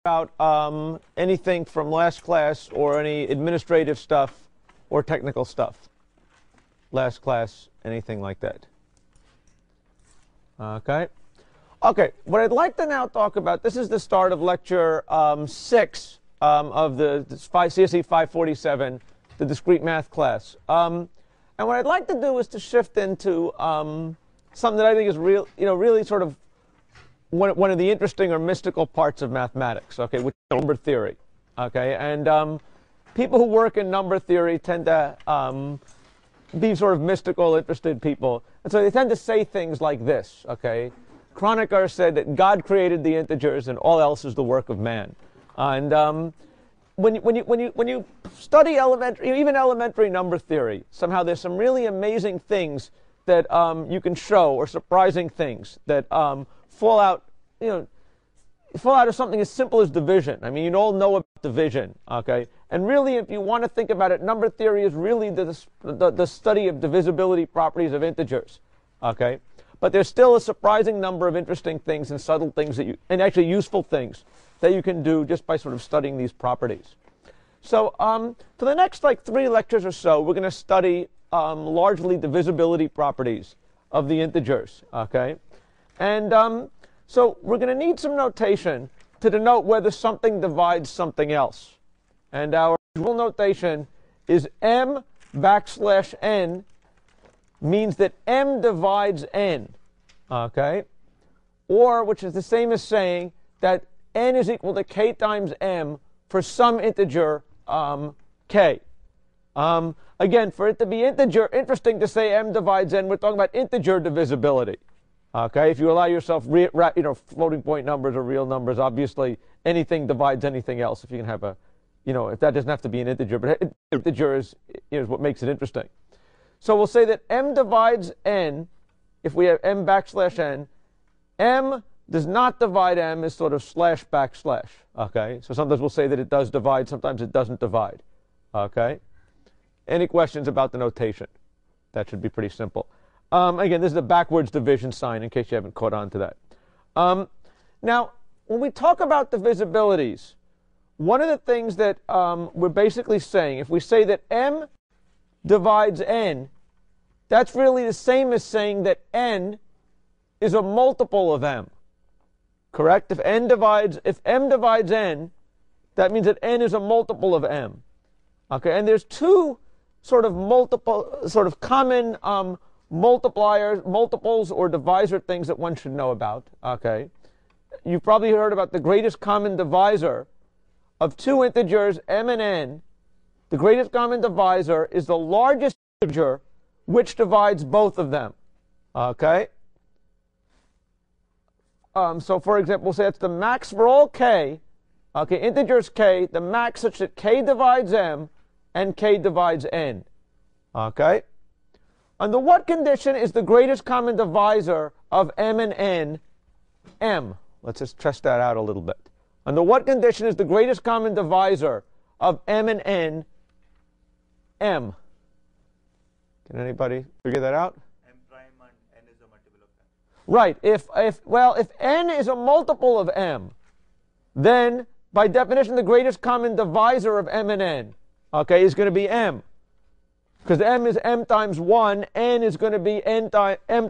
about anything from last class or any administrative stuff or technical stuff? Last class, anything like that? Okay. Okay, what I'd like to now talk about, this is the start of lecture 6 of the CSE 547, the discrete math class. And what I'd like to do is to shift into something that I think is really sort of one of the interesting or mystical parts of mathematics, okay, which is number theory. Okay, and people who work in number theory tend to be sort of mystical, interested people. And so they tend to say things like this, okay? Kronecker said that God created the integers and all else is the work of man. And when you study even elementary number theory, somehow there's some really amazing things that you can show, or surprising things that fall out of something as simple as division. I mean, you all know about division, okay? And really, if you want to think about it, number theory is really the study of divisibility properties of integers, okay? But there's still a surprising number of interesting things and subtle things and actually useful things that you can do just by sort of studying these properties. So for the next 3 lectures or so, we're going to study largely divisibility properties of the integers, okay? And so we're going to need some notation to denote whether something divides something else. And our usual notation is m\n means that m divides n, okay? Or, which is the same as saying that n is equal to k times m for some integer k. Again, for it to be interesting to say m divides n, we're talking about integer divisibility. Okay, if you allow yourself floating point numbers or real numbers, obviously anything divides anything else. If you can have if that doesn't have to be an integer, but integer is what makes it interesting. So we'll say that m divides n, if we have m\n, m does not divide m is sort of /\. Okay, so sometimes we'll say that it does divide, sometimes it doesn't divide. Okay, any questions about the notation? That should be pretty simple. Again, this is a backwards division sign in case you haven't caught on to that. Now, when we talk about divisibilities, one of the things that we're basically saying, if we say that m divides n, that's really the same as saying that n is a multiple of m. Correct? If m divides n, that means that n is a multiple of m. Okay, and there's two sort of common multiples or divisor things that one should know about. Okay, you've probably heard about the greatest common divisor of two integers m and n. The greatest common divisor is the largest integer which divides both of them. Okay. So for example, we'll say it's the max for all k. Okay, integers k, the max such that k divides m and k divides n. Okay. Under what condition is the greatest common divisor of m and n m? Let's just test that out a little bit. Under what condition is the greatest common divisor of m and n m? Can anybody figure that out? M prime and n is a multiple of m. Right. If n is a multiple of m, then by definition the greatest common divisor of m and n, okay, is going to be m. Because m is m times 1, n is going to be m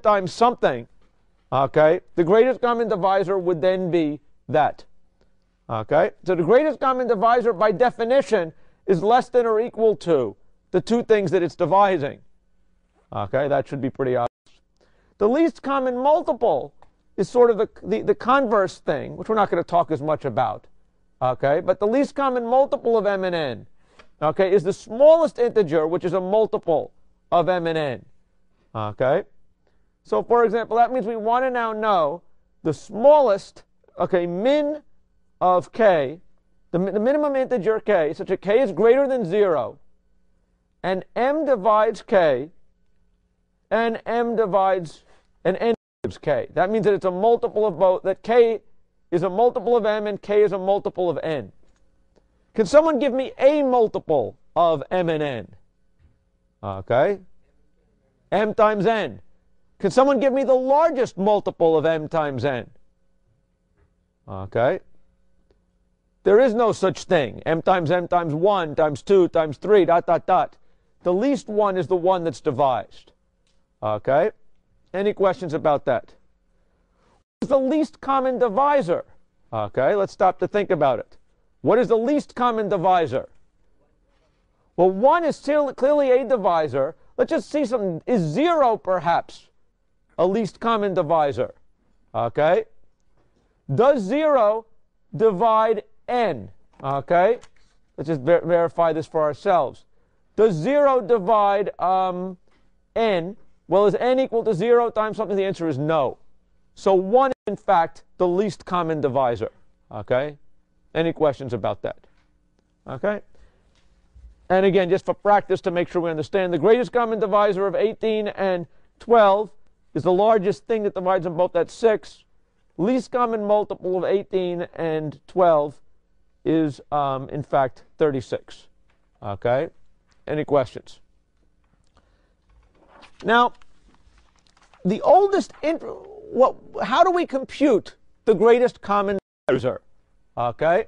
times something. Okay? The greatest common divisor would then be that. Okay? So the greatest common divisor by definition is less than or equal to the two things that it's dividing. Okay? That should be pretty obvious. The least common multiple is sort of the converse thing, which we're not going to talk as much about. Okay? But the least common multiple of m and n, okay, is the smallest integer, which is a multiple of m and n. Okay? So, for example, that means we want to now know the smallest, okay, min of k, the minimum integer k, such that k is greater than 0, and m divides k, and n divides k. That means that it's a multiple of both, that k is a multiple of m and k is a multiple of n. Can someone give me a multiple of m and n? Okay. M times n. Can someone give me the largest multiple of m times n? Okay. There is no such thing. M times 1 times 2 times 3, dot, dot, dot. The least one is the one that's devised. Okay? Any questions about that? What is the least common divisor? Okay, let's stop to think about it. What is the least common divisor? Well, 1 is clearly a divisor. Let's just see something. Is 0 perhaps a least common divisor? Okay? Does 0 divide n? Okay? Let's just verify this for ourselves. Does 0 divide n? Well, is n equal to 0 times something? The answer is no. So 1 is, in fact, the least common divisor. Okay? Any questions about that? Okay? And again, just for practice to make sure we understand, the greatest common divisor of 18 and 12 is the largest thing that divides them both at 6. Least common multiple of 18 and 12 is, in fact, 36. Okay? Any questions? Now, the oldest, how do we compute the greatest common divisor? Okay?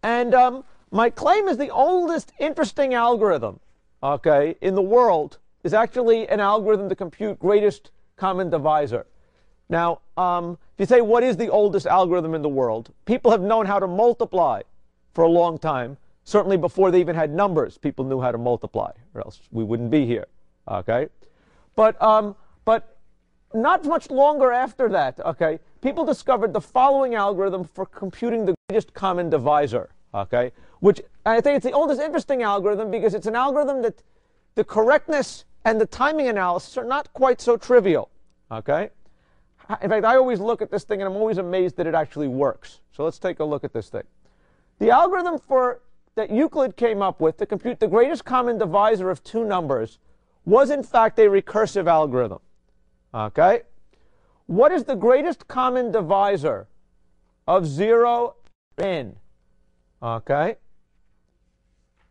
And my claim is the oldest interesting algorithm, okay, in the world is actually an algorithm to compute greatest common divisor. Now, if you say, what is the oldest algorithm in the world? People have known how to multiply for a long time. Certainly before they even had numbers, people knew how to multiply, or else we wouldn't be here. Okay? But not much longer after that, okay, people discovered the following algorithm for computing the greatest common divisor, okay, which I think it's the oldest interesting algorithm because it's an algorithm that the correctness and the timing analysis are not quite so trivial, okay? In fact, I always look at this thing and I'm always amazed that it actually works. So let's take a look at this thing. The algorithm that Euclid came up with to compute the greatest common divisor of two numbers was in fact a recursive algorithm. Okay? What is the greatest common divisor of 0 and n? Okay?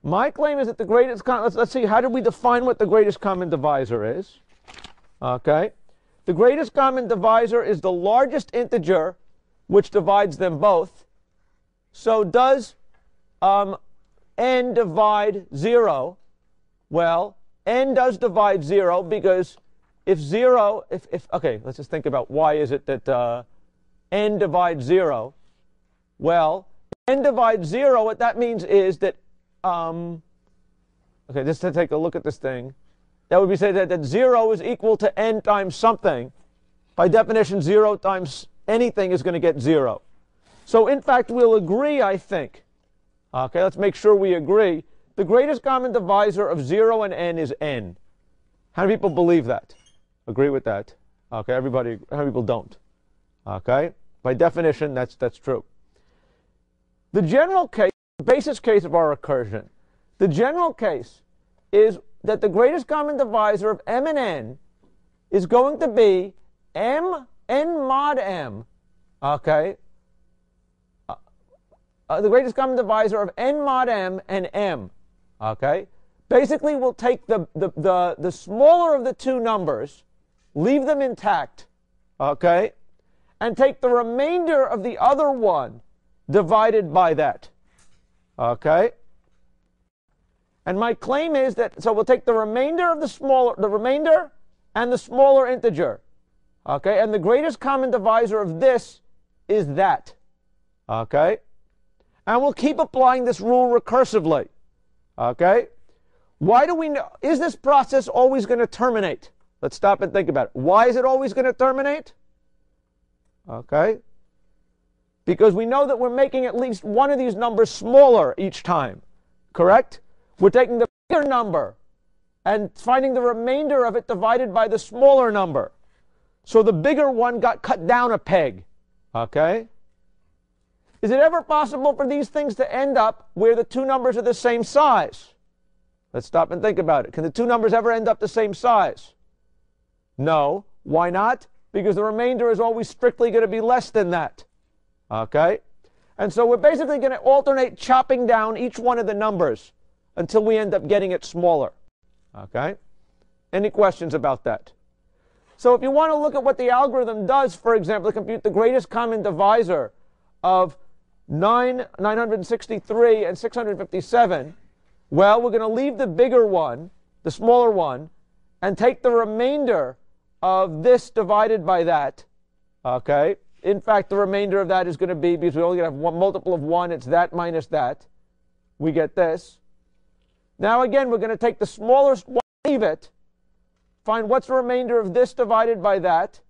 My claim is that the greatest let's see, how do we define what the greatest common divisor is? Okay? The greatest common divisor is the largest integer which divides them both. So does n divide 0? Well, n does divide 0 because if 0, okay, let's just think about why is it that n divides 0. Well, n divides 0, what that means is that, okay, just to take a look at this thing, that would be say that 0 is equal to n times something. By definition, 0 times anything is going to get 0. So in fact, we'll agree, I think. Okay, let's make sure we agree. The greatest common divisor of 0 and n is n. How many people believe that? Agree with that? Okay, everybody, how many people don't? Okay, by definition, that's true. The general case, the basis case of our recursion, the general case is that the greatest common divisor of m and n is going to be n mod m, okay? The greatest common divisor of n mod m and m, okay? Basically, we'll take the smaller of the two numbers, leave them intact, okay? And take the remainder of the other one divided by that, okay? And my claim is that, so we'll take the remainder of the remainder and the smaller integer, okay? And the greatest common divisor of this is that, okay? And we'll keep applying this rule recursively, okay? Why do we know? Is this process always going to terminate? Let's stop and think about it. Why is it always going to terminate? Okay? Because we know that we're making at least one of these numbers smaller each time, correct? We're taking the bigger number and finding the remainder of it divided by the smaller number. So the bigger one got cut down a peg, okay? Is it ever possible for these things to end up where the two numbers are the same size? Let's stop and think about it. Can the two numbers ever end up the same size? No. Why not? Because the remainder is always strictly going to be less than that. Okay? And so we're basically going to alternate chopping down each one of the numbers until we end up getting it smaller. Okay? Any questions about that? So if you want to look at what the algorithm does, for example, to compute the greatest common divisor of 963, and 657, well, we're going to leave the bigger one, the smaller one, and take the remainder of this divided by that. Okay? In fact, the remainder of that is going to be, because we only have one multiple of 1, it's that minus that. We get this. Now again, we're going to take the smallest one, leave it, find what's the remainder of this divided by that.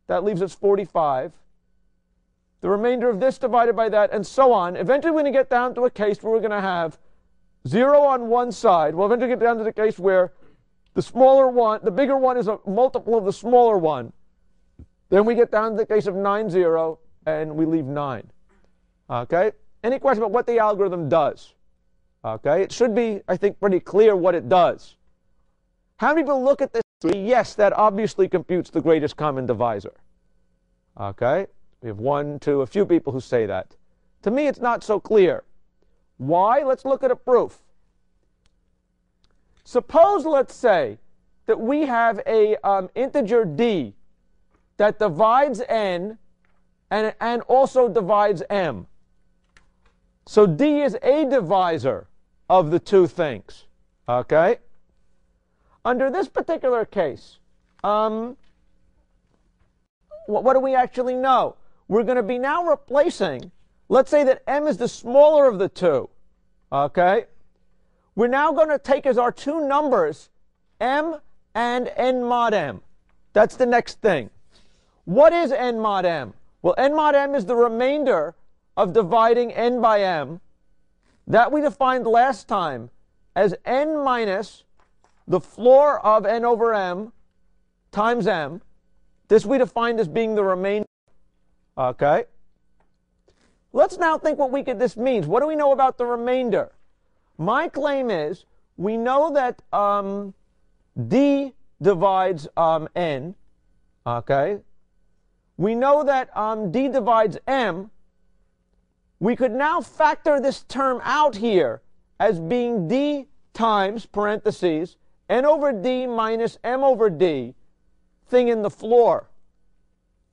That leaves us 45. The remainder of this divided by that, and so on. Eventually we're going to get down to a case where we're going to have 0 on one side. We'll eventually get down to the case where the smaller one, the bigger one is a multiple of the smaller one. Then we get down to the case of 9, 0, and we leave 9. Okay? Any question about what the algorithm does? Okay? It should be, I think, pretty clear what it does. How many people look at this? Yes, that obviously computes the greatest common divisor. Okay? We have 1, 2, a few people who say that. To me, it's not so clear. Why? Let's look at a proof. Suppose, let's say, that we have a integer d that divides n and also divides m. So d is a divisor of the two things. Okay? Under this particular case, what do we actually know? We're going to be now replacing, let's say that m is the smaller of the two. Okay? We're now going to take as our two numbers m and n mod m. That's the next thing. What is n mod m? Well, n mod m is the remainder of dividing n by m. That we defined last time as n minus the floor of n over m times m. This we defined as being the remainder. Okay? Let's now think what this means. What do we know about the remainder? My claim is we know that d divides n. Okay? We know that d divides m. We could now factor this term out here as being d times, parentheses, n over d minus m over d, thing in the floor.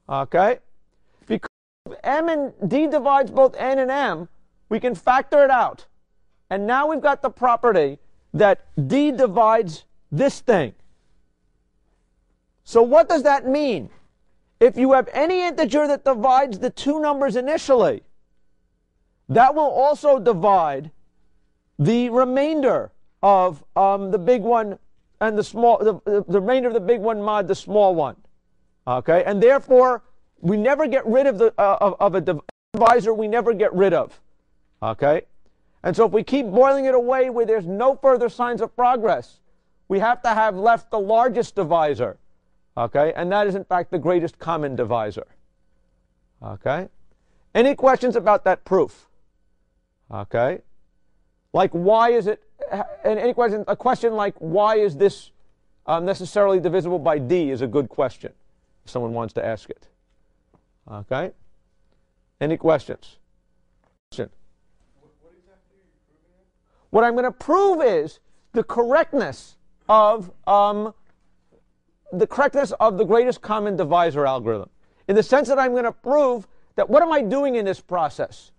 Okay? Because m and d divides both n and m, we can factor it out. And now we've got the property that d divides this thing. So what does that mean? If you have any integer that divides the two numbers initially, that will also divide the remainder of the big one and the small, the remainder of the big one mod the small one. Okay, and therefore we never get rid of a divisor we never get rid of. Okay, and so if we keep boiling it away where there's no further signs of progress, we have to have left the largest divisor. Okay, and that is in fact the greatest common divisor. Okay, any questions about that proof? Okay, like why is it? And any question? A question like why is this necessarily divisible by d is a good question. If someone wants to ask it. Okay, any questions? What exactly are you proving? What I'm going to prove is the correctness of the greatest common divisor algorithm, in the sense that I'm going to prove that what am I doing in this process?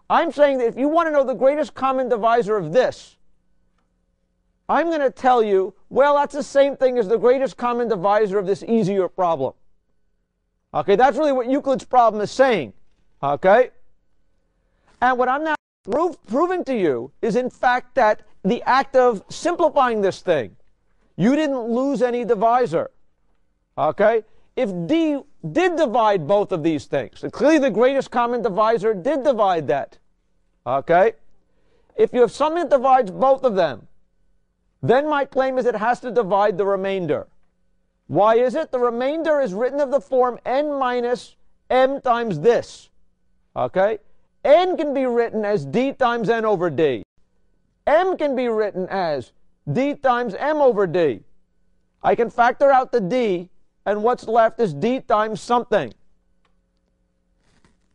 I'm saying that if you want to know the greatest common divisor of this, I'm going to tell you, well, that's the same thing as the greatest common divisor of this easier problem. Okay, that's really what Euclid's problem is saying. Okay? And what I'm now proving to you is, in fact, that the act of simplifying this thing, you didn't lose any divisor. Okay? If d did divide both of these things, and clearly the greatest common divisor did divide that. Okay? If you have something that divides both of them, then my claim is it has to divide the remainder. Why is it? The remainder is written of the form n minus m times this. Okay? N can be written as d times n over d. M can be written as d times m over d. I can factor out the d, and what's left is d times something.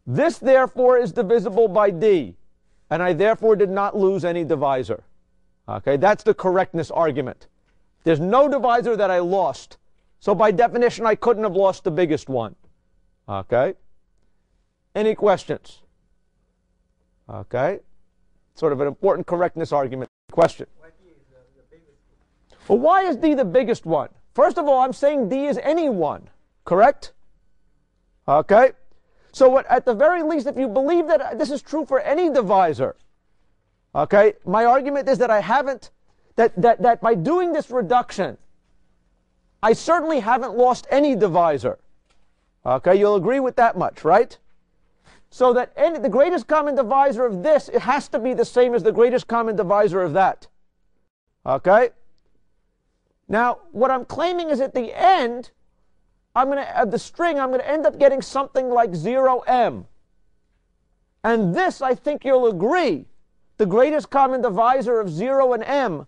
This, therefore, is divisible by d, and I therefore did not lose any divisor. Okay, that's the correctness argument. There's no divisor that I lost, so by definition I couldn't have lost the biggest one. Okay? Any questions? Okay? Sort of an important correctness argument question. Well, why is D the biggest one? First of all, I'm saying D is any one, correct? Okay? So at the very least, if you believe that this is true for any divisor, okay, my argument is that I haven't, that by doing this reduction, I certainly haven't lost any divisor. Okay, you'll agree with that much, right? So that the greatest common divisor of this, it has to be the same as the greatest common divisor of that. Okay? Now, what I'm claiming is at the end, of the string, I'm going to end up getting something like 0m. And this, I think you'll agree, the greatest common divisor of 0 and m,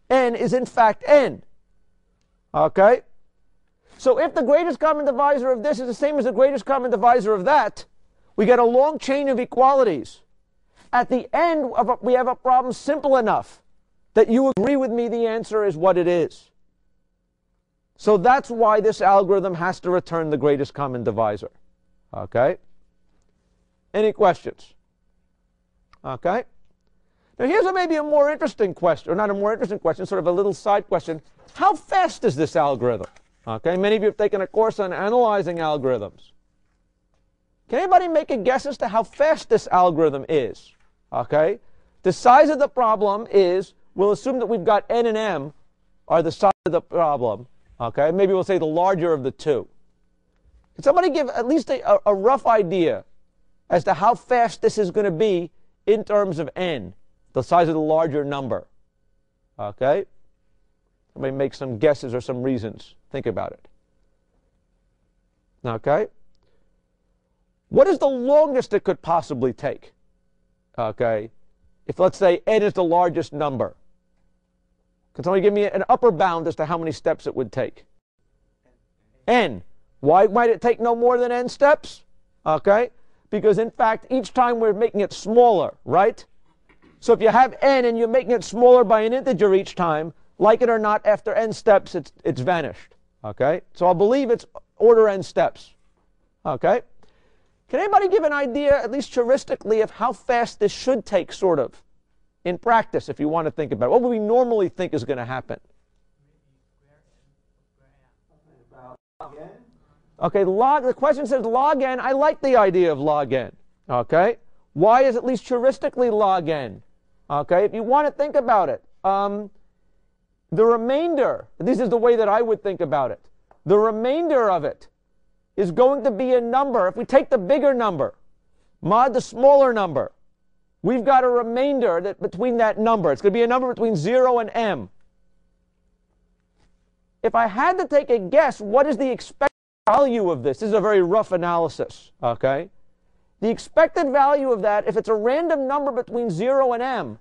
n, is in fact n. Okay? So if the greatest common divisor of this is the same as the greatest common divisor of that, we get a long chain of equalities. At the end, we have a problem simple enough that you agree with me the answer is what it is. So that's why this algorithm has to return the greatest common divisor. Okay? Any questions? Okay? Now here's maybe a more interesting question, or not a more interesting question, sort of a little side question. How fast is this algorithm? Okay, many of you have taken a course on analyzing algorithms. Can anybody make a guess as to how fast this algorithm is? Okay? The size of the problem is, we'll assume that we've got n and m are the size of the problem. Okay? Maybe we'll say the larger of the two. Can somebody give at least a rough idea as to how fast this is going to be in terms of n, the size of the larger number? Okay? Somebody make some guesses or some reasons. Think about it. Okay? What is the longest it could possibly take? Okay? If, let's say, n is the largest number. Can somebody give me an upper bound as to how many steps it would take? N. Why might it take no more than n steps? Okay? Because, in fact, each time we're making it smaller, right? So if you have n and you're making it smaller by an integer each time, like it or not, after n steps, it's vanished. Okay? So I'll believe it's order n steps. Okay? Can anybody give an idea, at least heuristically, of how fast this should take, sort of, in practice, if you want to think about it? What would we normally think is going to happen? Okay, the question says log n. I like the idea of log n. Okay? Why is at least heuristically log n? Okay? If you want to think about it, the remainder, this is the way that I would think about it, the remainder of it is going to be a number. If we take the bigger number, mod the smaller number, we've got a remainder that between that number. It's going to be a number between 0 and m. If I had to take a guess, what is the expected value of this? This is a very rough analysis. Okay? The expected value of that, if it's a random number between 0 and m,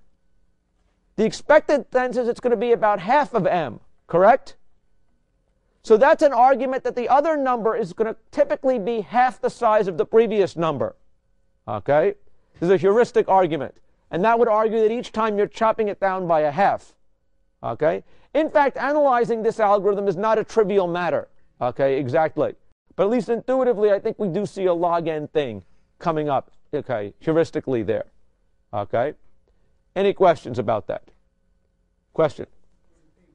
the expected then says it's going to be about half of m, correct? So that's an argument that the other number is going to typically be half the size of the previous number. Okay? This is a heuristic argument. And that would argue that each time you're chopping it down by a half. Okay? In fact, analyzing this algorithm is not a trivial matter. Okay, exactly. But at least intuitively, I think we do see a log n thing coming up, okay, heuristically there. Okay? Any questions about that? Question?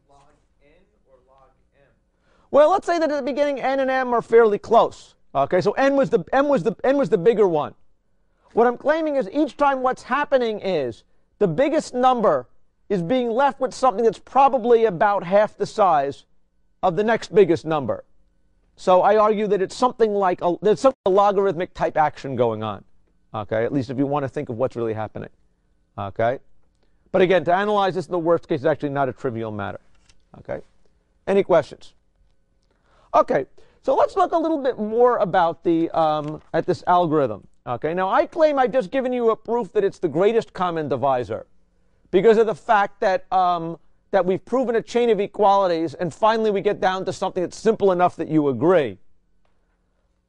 Log n or log m? Well, let's say that at the beginning n and m are fairly close. Okay, so n was the bigger one. What I'm claiming is each time what's happening is the biggest number is being left with something that's probably about half the size of the next biggest number. So I argue that it's something like there's some logarithmic type action going on. Okay, at least if you want to think of what's really happening. Okay? But again, to analyze this in the worst case is actually not a trivial matter. Okay? Any questions? Okay, so let's look a little bit more about at this algorithm. Okay, now I claim I've just given you a proof that it's the greatest common divisor because of the fact that that we've proven a chain of equalities, and finally we get down to something that's simple enough that you agree.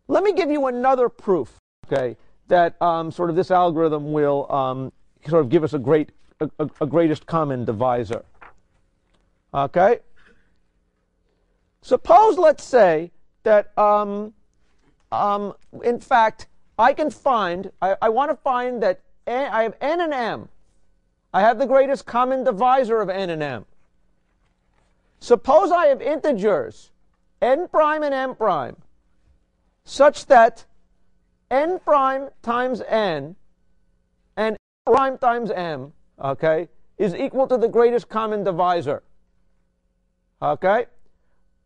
Let me give you another proof, okay, that sort of this algorithm will sort of give us a greatest common divisor. Okay? Suppose, let's say, that in fact, I can find, I want to find that n and m. I have the greatest common divisor of n and m. Suppose I have integers n prime and m prime such that n prime times n and n prime times m, okay, is equal to the greatest common divisor. Okay?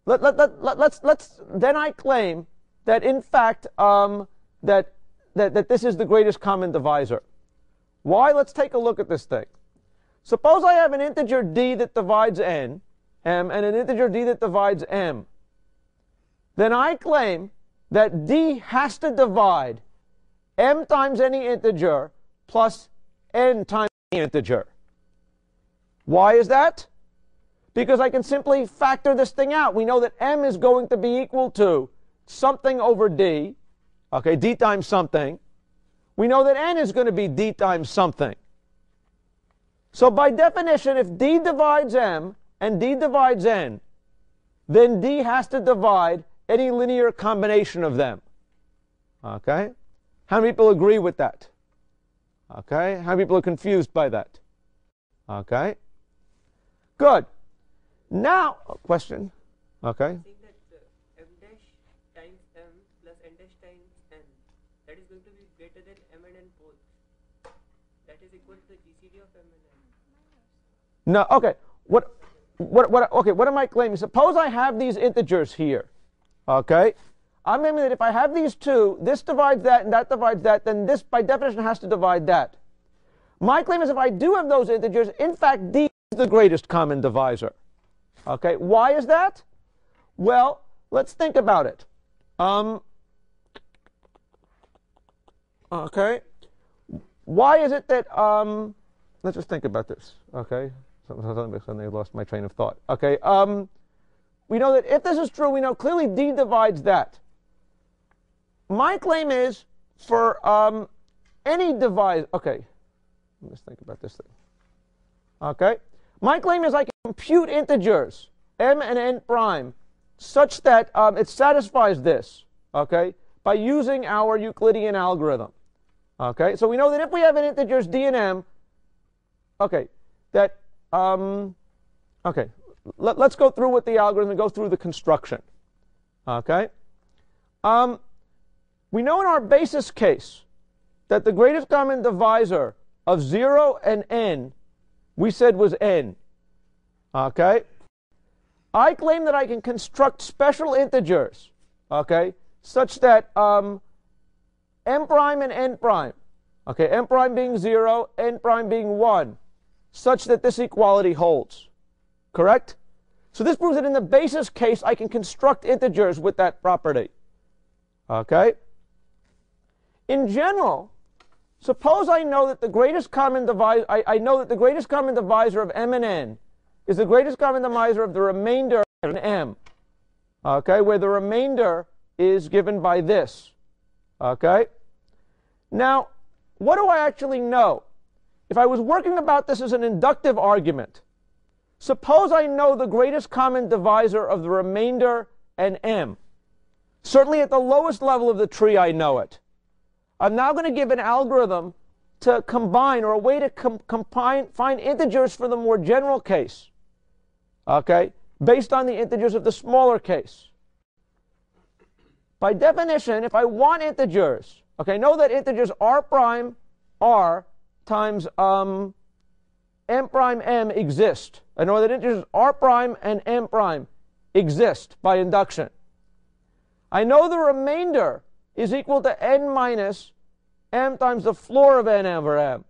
Let's then I claim that in fact that this is the greatest common divisor. Why? Let's take a look at this thing. Suppose I have an integer d that divides n, m, and an integer d that divides m. Then I claim that d has to divide m times any integer plus n times any integer. Why is that? Because I can simply factor this thing out. We know that m is going to be equal to something over d, okay, d times something. We know that n is going to be d times something. So by definition, if d divides m and d divides n, then d has to divide any linear combination of them. Okay? How many people agree with that? Okay? How many people are confused by that? Okay? Good. Now, a question. Okay? Saying that m dash times m plus n dash times n, that is going to be greater than m and n both. That is equal to the GCD of m and n. No, okay. What am I claiming? Suppose I have these integers here. Okay? I'm claiming that if I have these two, this divides that and that divides that, then this by definition has to divide that. My claim is if I do have those integers, in fact, d is the greatest common divisor. Okay? Why is that? Well, let's think about it. Okay? Why is it that, let's just think about this. Okay? Suddenly I lost my train of thought. Okay? We know that if this is true, we know clearly d divides that. My claim is for any divisor. Okay, let's think about this thing. Okay, my claim is I can compute integers m and n prime such that it satisfies this. Okay, by using our Euclidean algorithm. Okay, so we know that if we have an integers d and m. Okay, that okay. Let's go through with the algorithm and go through the construction. Okay? We know in our basis case that the greatest common divisor of 0 and n, we said was n. Okay? I claim that I can construct special integers, okay, such that m prime and n prime, okay, m prime being 0, n prime being 1, such that this equality holds. Correct? So this proves that in the basis case, I can construct integers with that property. Okay? In general, suppose I know that the greatest common divisor, I know that the greatest common divisor of m and n is the greatest common divisor of the remainder of m. Okay? Where the remainder is given by this. Okay? Now, what do I actually know? If I was working about this as an inductive argument, suppose I know the greatest common divisor of the remainder and m. Certainly at the lowest level of the tree I know it. I'm now going to give an algorithm to combine, or a way to find integers for the more general case. Okay? Based on the integers of the smaller case. By definition, if I want integers, okay, know that integers r prime r times m prime m exist. I know that integers r prime and m prime exist by induction. I know the remainder is equal to n minus m times the floor of n over m.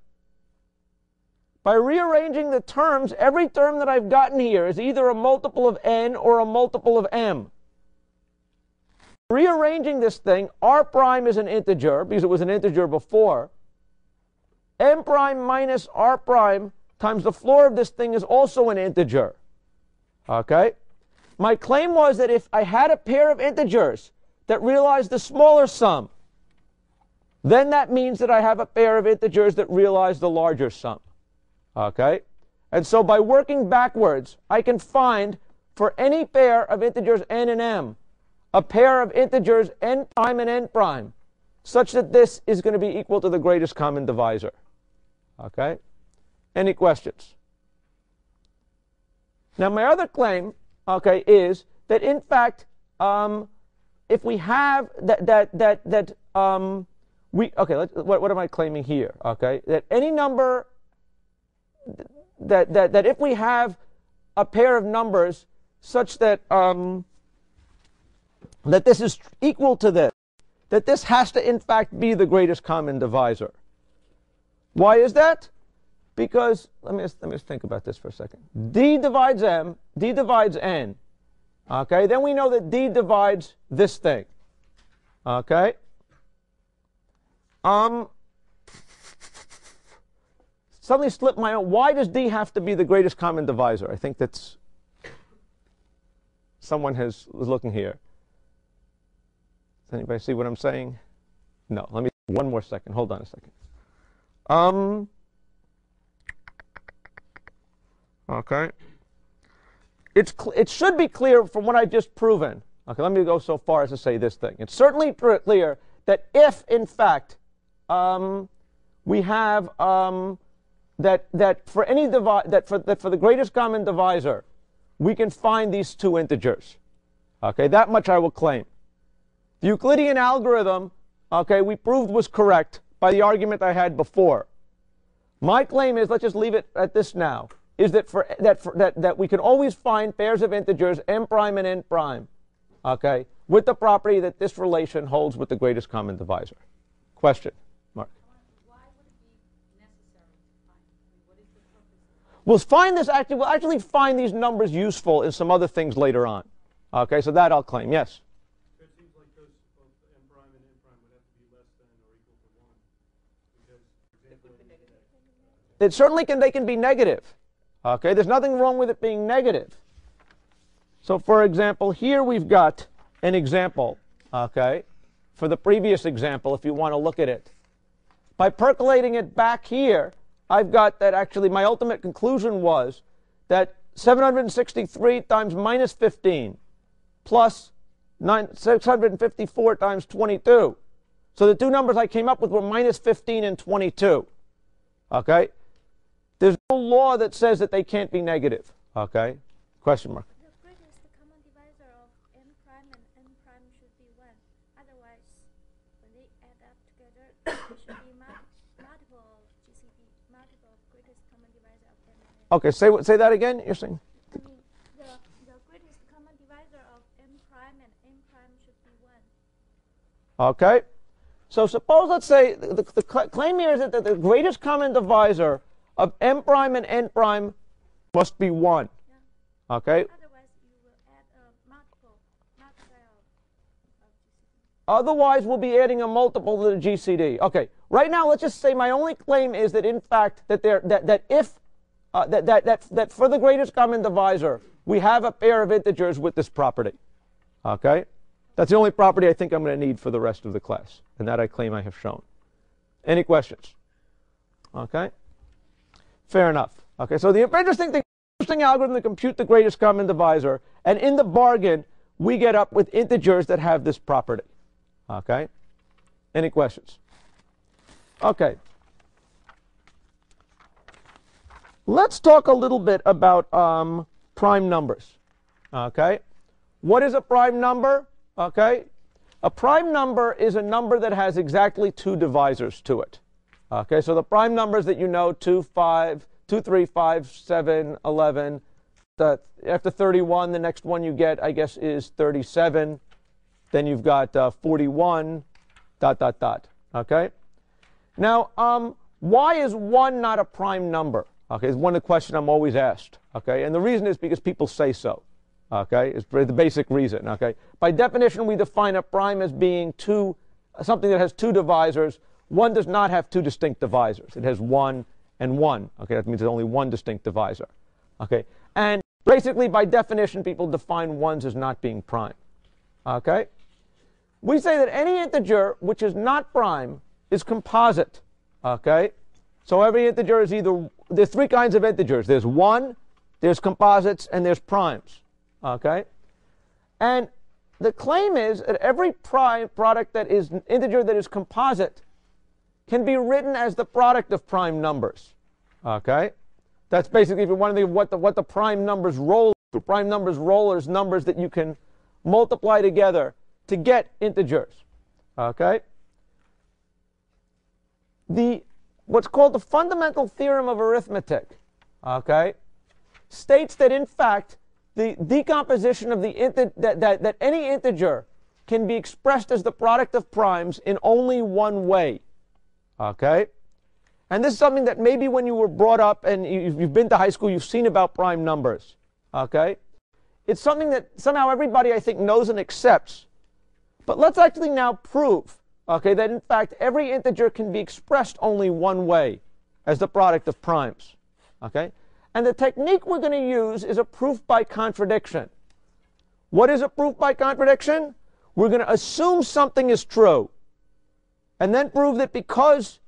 By rearranging the terms, every term that I've gotten here is either a multiple of n or a multiple of m. Rearranging this thing, r prime is an integer, because it was an integer before. M prime minus r prime times the floor of this thing is also an integer. Okay? My claim was that if I had a pair of integers that realized the smaller sum, then that means that I have a pair of integers that realize the larger sum. Okay? And so by working backwards, I can find for any pair of integers n and m, a pair of integers n prime and n prime, such that this is going to be equal to the greatest common divisor. Okay? Any questions? Now, my other claim, okay, is that in fact, if we have what am I claiming here? Okay, that any number that if we have a pair of numbers such that that this is equal to this, that this has to in fact be the greatest common divisor. Why is that? Because let me just think about this for a second. D divides M, D divides N. Okay, then we know that D divides this thing. Okay. Suddenly slipped my own. Why does D have to be the greatest common divisor? I think that's someone was looking here. Does anybody see what I'm saying? No. Let me one more second. Hold on a second. Okay. It should be clear from what I've just proven. Okay, let me go so far as to say this thing. It's certainly clear that if, in fact, we have that for any for the greatest common divisor, we can find these two integers. Okay, that much I will claim. The Euclidean algorithm, okay, we proved was correct by the argument I had before. My claim is, let's just leave it at this now, is that we can always find pairs of integers m prime and n prime, okay, with the property that this relation holds with the greatest common divisor. Question, Mark? Why would it be necessary to find? I mean, what is the purpose? We'll actually find these numbers useful in some other things later on. Okay, so that I'll claim. Yes. So it seems like both m prime and n prime would have to be less than or equal to 1, because, for example, It certainly they can be negative. Okay, there's nothing wrong with it being negative. So, for example, here we've got an example. Okay, for the previous example, if you want to look at it, by percolating it back here, I've got that actually my ultimate conclusion was that 763 times minus 15 plus 654 times 22. So the two numbers I came up with were minus 15 and 22. Okay? There's no law that says that they can't be negative. Okay? Question mark. The greatest common divisor of m prime and n prime should be 1. Otherwise, when they add up together, it should be multiple of GCD, multiple of greatest common divisor of m and n. Okay, say that again. You're saying? I mean, the greatest common divisor of m prime and n prime should be 1. Okay. So suppose, let's say, the claim here is that the greatest common divisor of m prime and n prime must be 1. Yeah. Okay. Otherwise, you will add a multiple of GCD. Otherwise, we'll be adding a multiple to the GCD. Okay. Right now, let's just say my only claim is that in fact that that for the greatest common divisor we have a pair of integers with this property. Okay. That's the only property I think I'm going to need for the rest of the class, and that I claim I have shown. Any questions? Okay. Fair enough. Okay, so the interesting algorithm to compute the greatest common divisor, and in the bargain, we get up with integers that have this property. Okay? Any questions? Okay. Let's talk a little bit about prime numbers. Okay? What is a prime number? Okay? A prime number is a number that has exactly two divisors to it. Okay, so the prime numbers that you know, 2, 3, 5, 7, 11. After 31, the next one you get, I guess, is 37. Then you've got 41, ... Okay? Now, why is 1 not a prime number? Okay, it's one of the questions I'm always asked. Okay, and the reason is because people say so. Okay, it's the basic reason. Okay, by definition, we define a prime as being something that has two divisors. 1 does not have two distinct divisors. It has 1 and 1. Okay, that means there's only one distinct divisor. Okay, and basically by definition, people define 1s as not being prime. Okay, we say that any integer which is not prime is composite. Okay, so every integer is there's three kinds of integers. There's 1, there's composites, and there's primes. Okay, and the claim is that every prime product that is an integer that is composite can be written as the product of prime numbers. Okay? That's basically, if you want to think of what the prime numbers roll to. Prime numbers roll as numbers that you can multiply together to get integers. Okay? What's called the fundamental theorem of arithmetic, okay, states that in fact the decomposition of that any integer can be expressed as the product of primes in only one way. Okay? And this is something that maybe when you were brought up and you've been to high school, you've seen about prime numbers. Okay? It's something that somehow everybody, I think, knows and accepts. But let's actually now prove, okay, that in fact every integer can be expressed only one way, as the product of primes. Okay? And the technique we're going to use is a proof by contradiction. What is a proof by contradiction? We're going to assume something is true, and then prove that because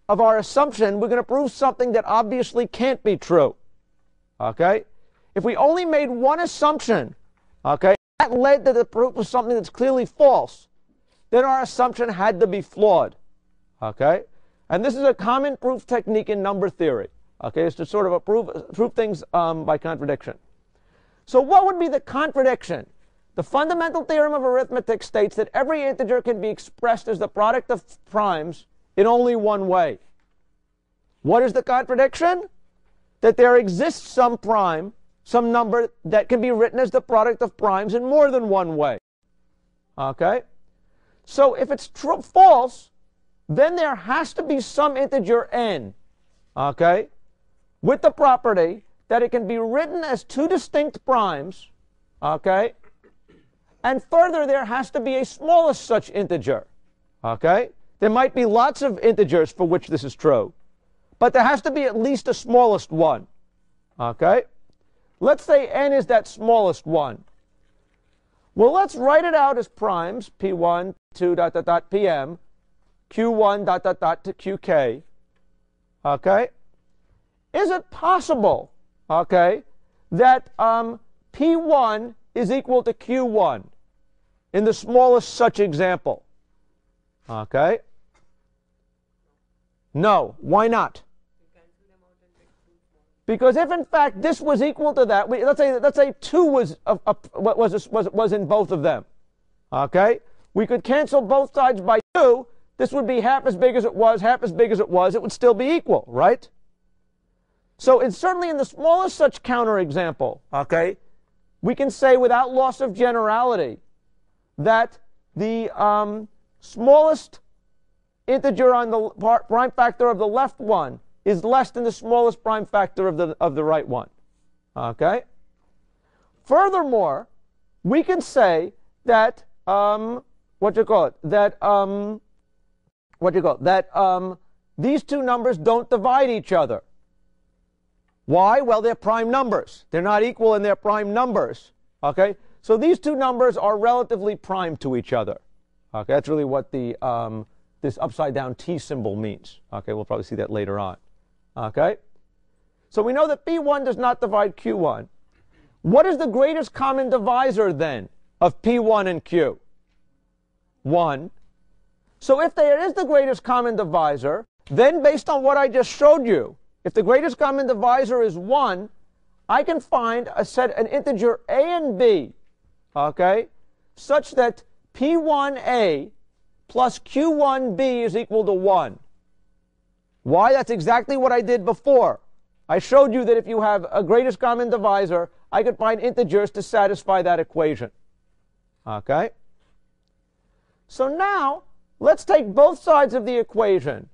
of our assumption, we're going to prove something that obviously can't be true. Okay? If we only made one assumption, okay, that led to the proof of something that's clearly false, then our assumption had to be flawed. Okay? And this is a common proof technique in number theory. Okay? It's to sort of prove things by contradiction. So what would be the contradiction? The fundamental theorem of arithmetic states that every integer can be expressed as the product of primes in only one way. What is the contradiction? That there exists some prime, some number that can be written as the product of primes in more than one way. Okay? So if it's false, then there has to be some integer n, okay, with the property that it can be written as two distinct primes, okay, and further there has to be a smallest such integer, okay. There might be lots of integers for which this is true, but there has to be at least a smallest one, okay. Let's say n is that smallest one. Well, let's write it out as primes, p1, 2, pm, q1, to qk, okay? Is it possible, okay, that p1 is equal to q1 in the smallest such example? Okay? No. Why not? Because if in fact this was equal to that, let's say 2 was in both of them. Okay? We could cancel both sides by 2. This would be half as big as it was, half as big as it was. It would still be equal, right? So it's certainly in the smallest such counterexample, okay, we can say without loss of generality that the smallest integer on the prime factor of the left one is less than the smallest prime factor of the right one. Okay? Furthermore, we can say that these two numbers don't divide each other. Why? Well, they're prime numbers. They're not equal in their prime numbers. Okay? So these two numbers are relatively prime to each other. Okay? That's really what this upside down T symbol means. Okay? We'll probably see that later on. Okay? So we know that P1 does not divide Q1. What is the greatest common divisor then of P1 and Q? 1. So if there is the greatest common divisor, then based on what I just showed you, if the greatest common divisor is 1, I can find an integer a and b, okay, such that P1a plus Q1b is equal to 1. Why? That's exactly what I did before. I showed you that if you have a greatest common divisor, I could find integers to satisfy that equation. Okay? So now, let's take both sides of the equation,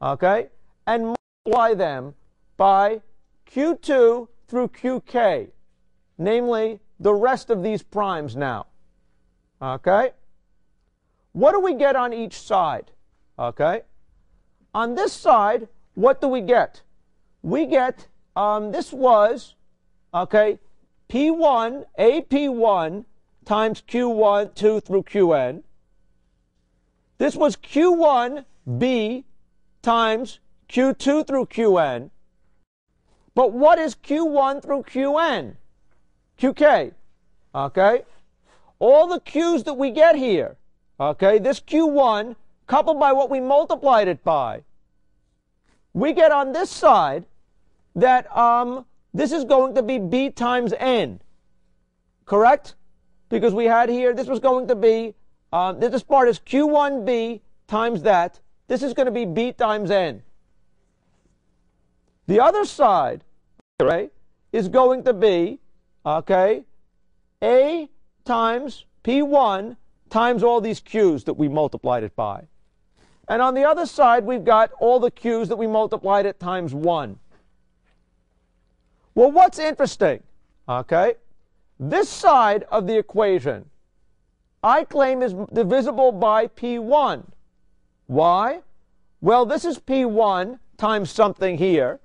okay, and multiply them by Q2 through Qk, namely the rest of these primes now. Okay? What do we get on each side? Okay? On this side, what do we get? We get, this was, okay, P1, AP1 times Q1, 2 through Qn. This was Q1b times Q2 through Qn. But what is Q1 through Qn? Qk. Okay? All the Q's that we get here, okay, this Q1 coupled by what we multiplied it by, we get on this side that this is going to be b times n. Correct? Because we had here, this was going to be, this part is q1b times that. This is going to be b times n. The other side, okay, is going to be, okay, a times p1 times all these q's that we multiplied it by. And on the other side, we've got all the q's that we multiplied it times 1. Well, what's interesting, okay, this side of the equation, I claim is divisible by p1. Why? Well, this is p1 times something here.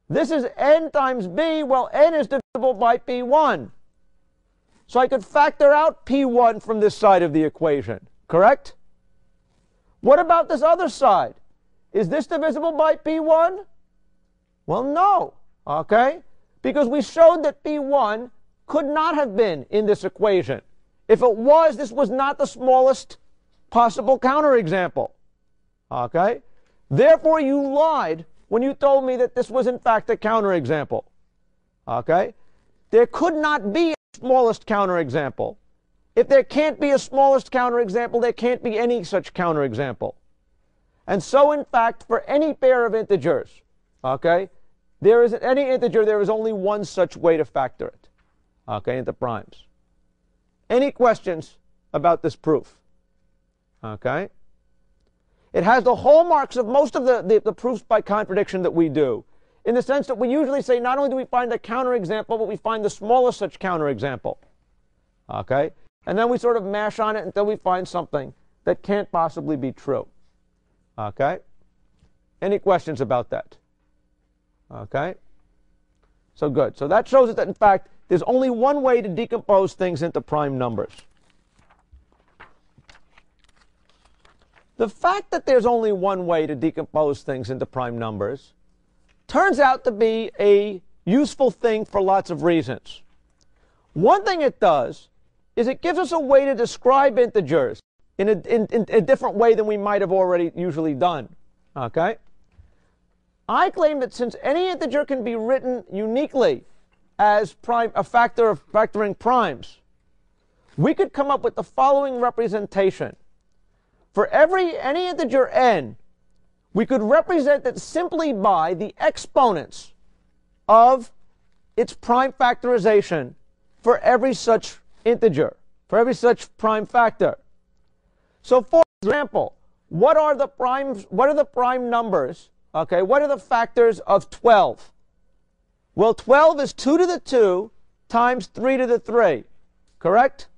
This is n times b. Well, n is divisible by p1. So I could factor out p1 from this side of the equation, correct? What about this other side? Is this divisible by p1? Well, no, okay? Because we showed that p1 could not have been in this equation. If it was, this was not the smallest possible counterexample, okay? Therefore, you lied when you told me that this was in fact a counterexample, okay? There could not be a smallest counterexample. If there can't be a smallest counterexample, there can't be any such counterexample. And so, in fact, for any pair of integers, okay, there is any integer, there is only one such way to factor it, okay, into primes. Any questions about this proof? Okay. It has the hallmarks of most of the proofs by contradiction that we do, in the sense that we usually say not only do we find a counterexample, but we find the smallest such counterexample. Okay? And then we sort of mash on it until we find something that can't possibly be true. Okay? Any questions about that? Okay? So good. So that shows us that, in fact, there's only one way to decompose things into prime numbers. The fact that there's only one way to decompose things into prime numbers turns out to be a useful thing for lots of reasons. One thing it does is it gives us a way to describe integers in a different way than we might have already usually done. Okay? I claim that since any integer can be written uniquely as a factor of factoring primes, we could come up with the following representation. For any integer n, we could represent it simply by the exponents of its prime factorization for every such integer, for every such prime factor. So, for example, what are the prime numbers? Okay, what are the factors of 12? Well, 12 is 2 to the 2 times 3 to the 3, correct?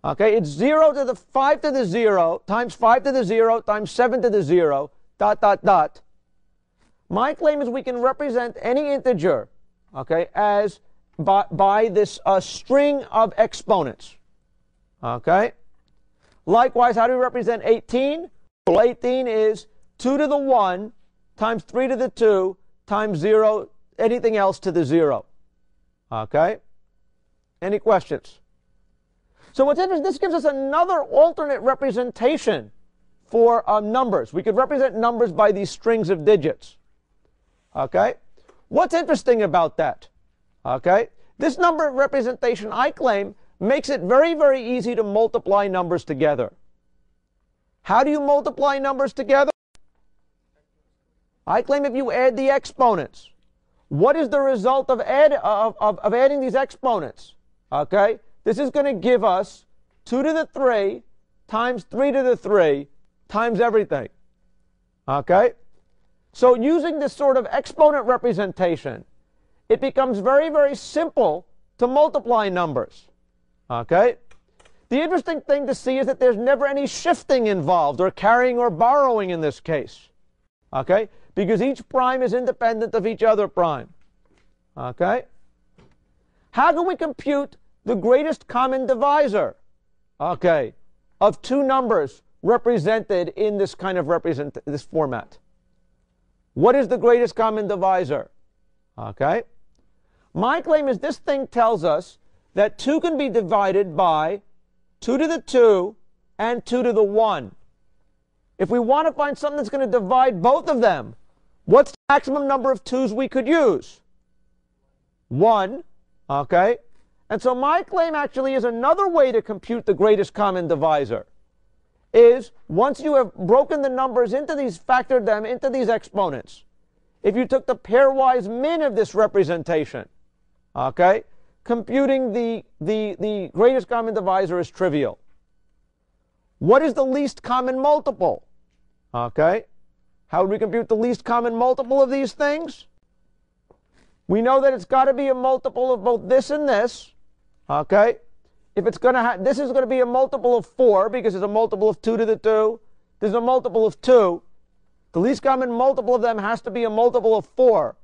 Okay, it's 0 to the 5 to the 0 times 5 to the 0 times 7 to the 0, dot, dot, dot. My claim is we can represent any integer, okay, as by this string of exponents. Okay? Likewise, how do we represent 18? Well, 18 is 2 to the 1 times 3 to the 2 times 0, anything else to the 0. Okay? Any questions? So what's interesting, this gives us another alternate representation for numbers. We could represent numbers by these strings of digits. Okay? What's interesting about that? Okay? This number representation, I claim, makes it very, very easy to multiply numbers together. How do you multiply numbers together? I claim if you add the exponents. What is the result of adding these exponents? Okay? This is going to give us 2 to the 3 times 3 to the 3 times everything. Okay? So using this sort of exponent representation, it becomes very, very simple to multiply numbers. Okay? The interesting thing to see is that there's never any shifting involved, or carrying or borrowing in this case. Okay? Because each prime is independent of each other prime. Okay? How can we compute the greatest common divisor, okay, of two numbers represented in this kind of this format? What is the greatest common divisor? Okay? My claim is this thing tells us that 2 can be divided by 2 to the 2 and 2 to the 1. if we want to find something that's going to divide both of them, what's the maximum number of 2's we could use? 1, okay? And so my claim actually is another way to compute the greatest common divisor is once you have broken the numbers into these, factored them into these exponents, if you took the pairwise min of this representation, okay, computing the greatest common divisor is trivial. What is the least common multiple? Okay, how would we compute the least common multiple of these things? We know that it's got to be a multiple of both this and this. Okay, if it's going to this is going to be a multiple of 4 because it's a multiple of 2 to the 2. This is a multiple of 2. The least common multiple of them has to be a multiple of 4.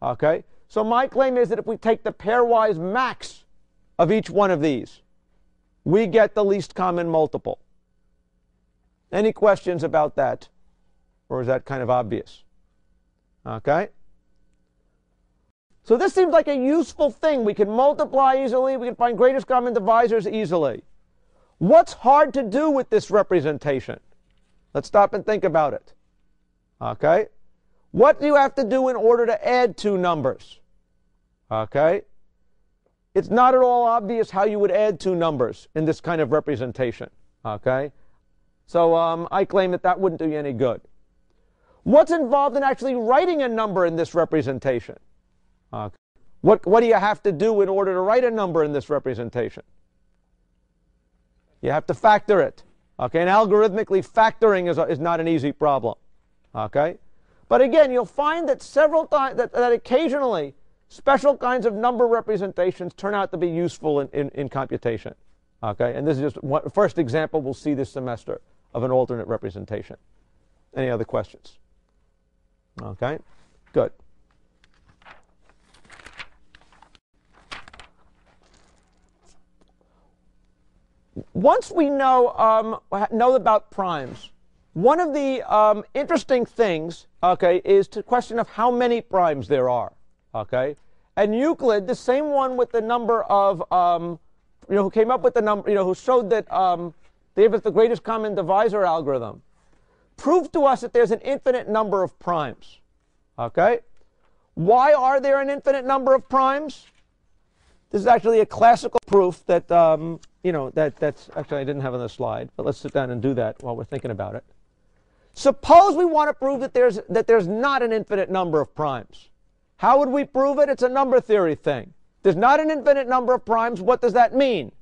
Okay, so my claim is that if we take the pairwise max of each one of these, we get the least common multiple. Any questions about that? Or is that kind of obvious? Okay. So this seems like a useful thing. We can multiply easily. We can find greatest common divisors easily. What's hard to do with this representation? Let's stop and think about it. Okay. What do you have to do in order to add two numbers? Okay. It's not at all obvious how you would add two numbers in this kind of representation. Okay. So I claim that that wouldn't do you any good. What's involved in actually writing a number in this representation? What do you have to do in order to write a number in this representation? You have to factor it. Okay, and algorithmically factoring is not an easy problem. Okay, but again, you'll find that several times that occasionally special kinds of number representations turn out to be useful in computation. Okay, and this is just one first example we'll see this semester of an alternate representation. Any other questions? Okay, good. Once we know about primes, one of the interesting things, okay, is the question of how many primes there are. Okay, and Euclid, the same one with the number of, who came up with the number, who showed that they gave us the greatest common divisor algorithm, proved to us that there's an infinite number of primes. Okay, why are there an infinite number of primes? This is actually a classical proof that that's actually I didn't have on the slide, but let's sit down and do that while we're thinking about it. Suppose we want to prove that there's not an infinite number of primes. How would we prove it? It's a number theory thing. There's not an infinite number of primes. What does that mean?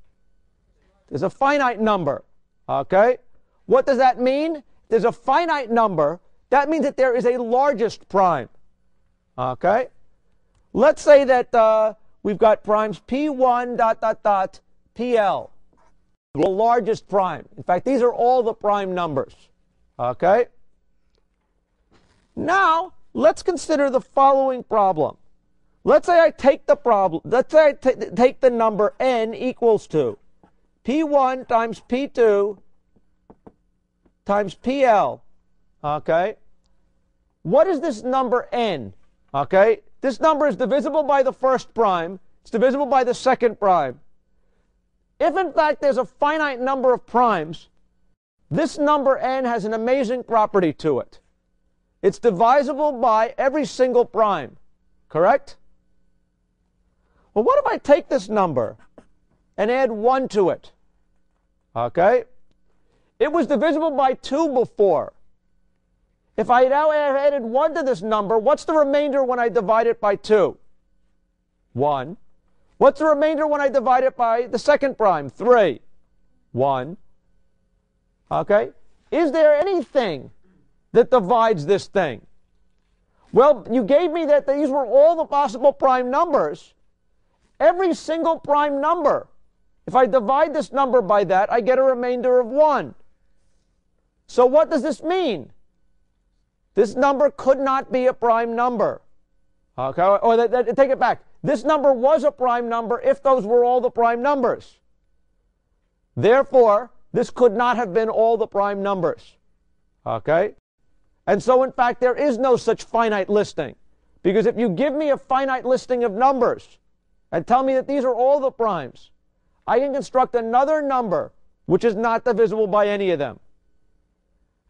There's a finite number. Okay? What does that mean? There's a finite number. That means that there is a largest prime. Okay? Let's say that we've got primes P1 ... PL, the largest prime. In fact, these are all the prime numbers. Okay? Now, let's consider the following problem. Let's say I take the problem, let's say I take the number n equals to P1 times P2 times PL. Okay? What is this number n? Okay? This number is divisible by the first prime. It's divisible by the second prime. If, in fact, there's a finite number of primes, this number n has an amazing property to it. It's divisible by every single prime. Correct? Well, what if I take this number and add 1 to it? Okay? It was divisible by 2 before. If I now added 1 to this number, what's the remainder when I divide it by 2? 1. What's the remainder when I divide it by the second prime? 3. 1. Okay? Is there anything that divides this thing? Well, you gave me that these were all the possible prime numbers. Every single prime number, if I divide this number by that, I get a remainder of 1. So what does this mean? This number could not be a prime number. Okay? Or take it back. This number was a prime number if those were all the prime numbers. Therefore, this could not have been all the prime numbers. Okay? And so, in fact, there is no such finite listing. Because if you give me a finite listing of numbers and tell me that these are all the primes, I can construct another number which is not divisible by any of them.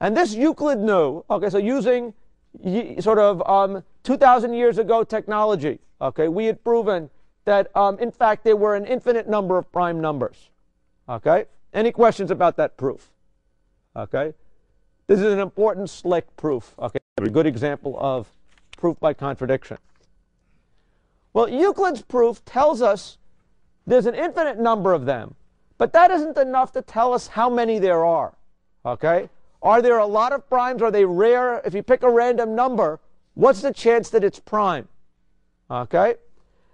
And this Euclid knew, okay, so using sort of 2,000 years ago technology, okay, we had proven that, in fact, there were an infinite number of prime numbers. Okay? Any questions about that proof? Okay? This is an important, slick proof. Okay? A good example of proof by contradiction. Well, Euclid's proof tells us there's an infinite number of them, but that isn't enough to tell us how many there are. Okay? Are there a lot of primes? Are they rare? If you pick a random number, what's the chance that it's prime? Okay?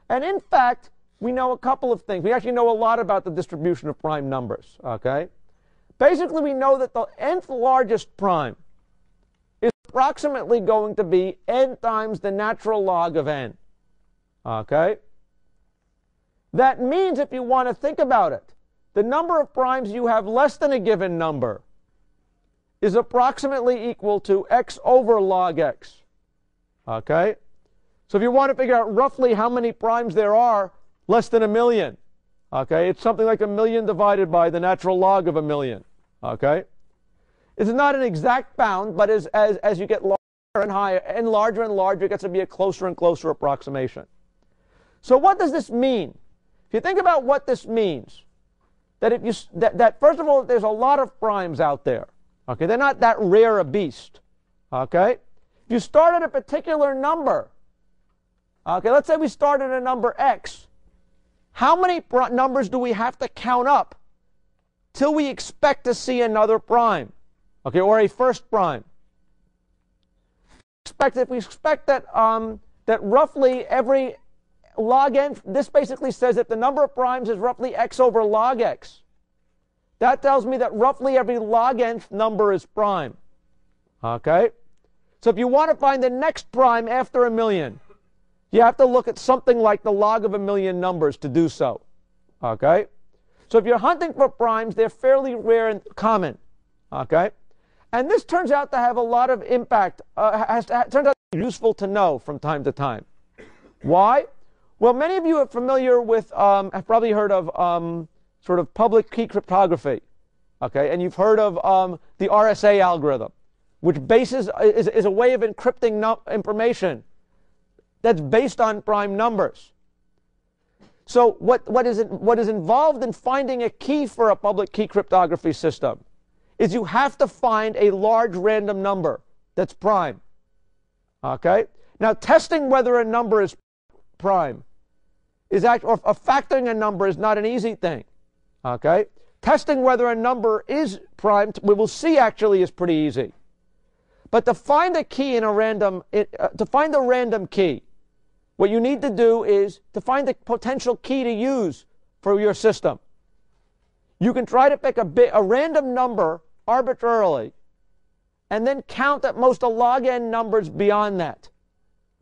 And in fact, we know a couple of things. We actually know a lot about the distribution of prime numbers. Okay? Basically, we know that the nth largest prime is approximately going to be n times the natural log of n. Okay? That means, if you want to think about it, the number of primes you have less than a given number is approximately equal to x over log x. Okay? So if you want to figure out roughly how many primes there are, less than 1 million. Okay? It's something like 1 million divided by the natural log of 1 million. Okay? It's not an exact bound, but as you get larger and higher, and larger, it gets to be a closer and closer approximation. So what does this mean? If you think about what this means, that if you that first of all, there's a lot of primes out there. Okay, they're not that rare a beast. Okay, if you start at a particular number, okay, let's say we start at a number x. How many numbers do we have to count up till we expect to see another prime? Okay, or a first prime. If we expect that that roughly every log n, this basically says that the number of primes is roughly x over log x. That tells me that roughly every log nth number is prime. Okay? So if you want to find the next prime after 1 million, you have to look at something like the log of 1 million numbers to do so. Okay? So if you're hunting for primes, they're fairly rare and common. Okay? And this turns out to have a lot of impact, turns out to be useful to know from time to time. Why? Well, many of you are familiar with, have probably heard of sort of public key cryptography, okay? And you've heard of the Rsa algorithm, which is a way of encrypting information that's based on prime numbers. So what is involved in finding a key for a public key cryptography system is you have to find a large random number that's prime. Okay? Now, testing whether a number is prime is actually, or factoring a number is not an easy thing. Okay? Testing whether a number is prime, we will see actually, is pretty easy. But to find a key in a random, to find a random key, what you need to do is to find the potential key to use for your system. You can try to pick a random number arbitrarily and then count at most a log n numbers beyond that.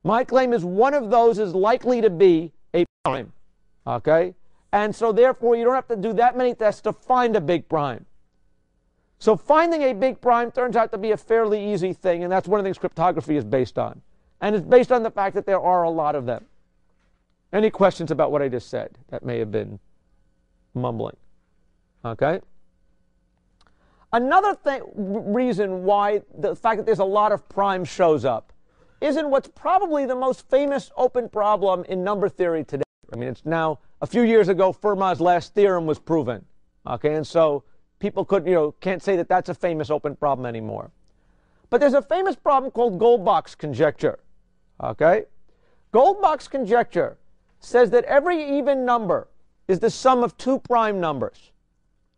My claim is one of those is likely to be a prime. Okay? And so therefore you don't have to do that many tests to find a big prime. So finding a big prime turns out to be a fairly easy thing, and that's one of the things cryptography is based on. And it's based on the fact that there are a lot of them. Any questions about what I just said? That may have been mumbling. Okay? Another reason why the fact that there's a lot of primes shows up is in what's probably the most famous open problem in number theory today. I mean, it's now, a few years ago, Fermat's last theorem was proven. Okay, and so people can't say that that's a famous open problem anymore. But there's a famous problem called Goldbach's conjecture. Okay? Goldbach's conjecture says that every even number is the sum of two prime numbers.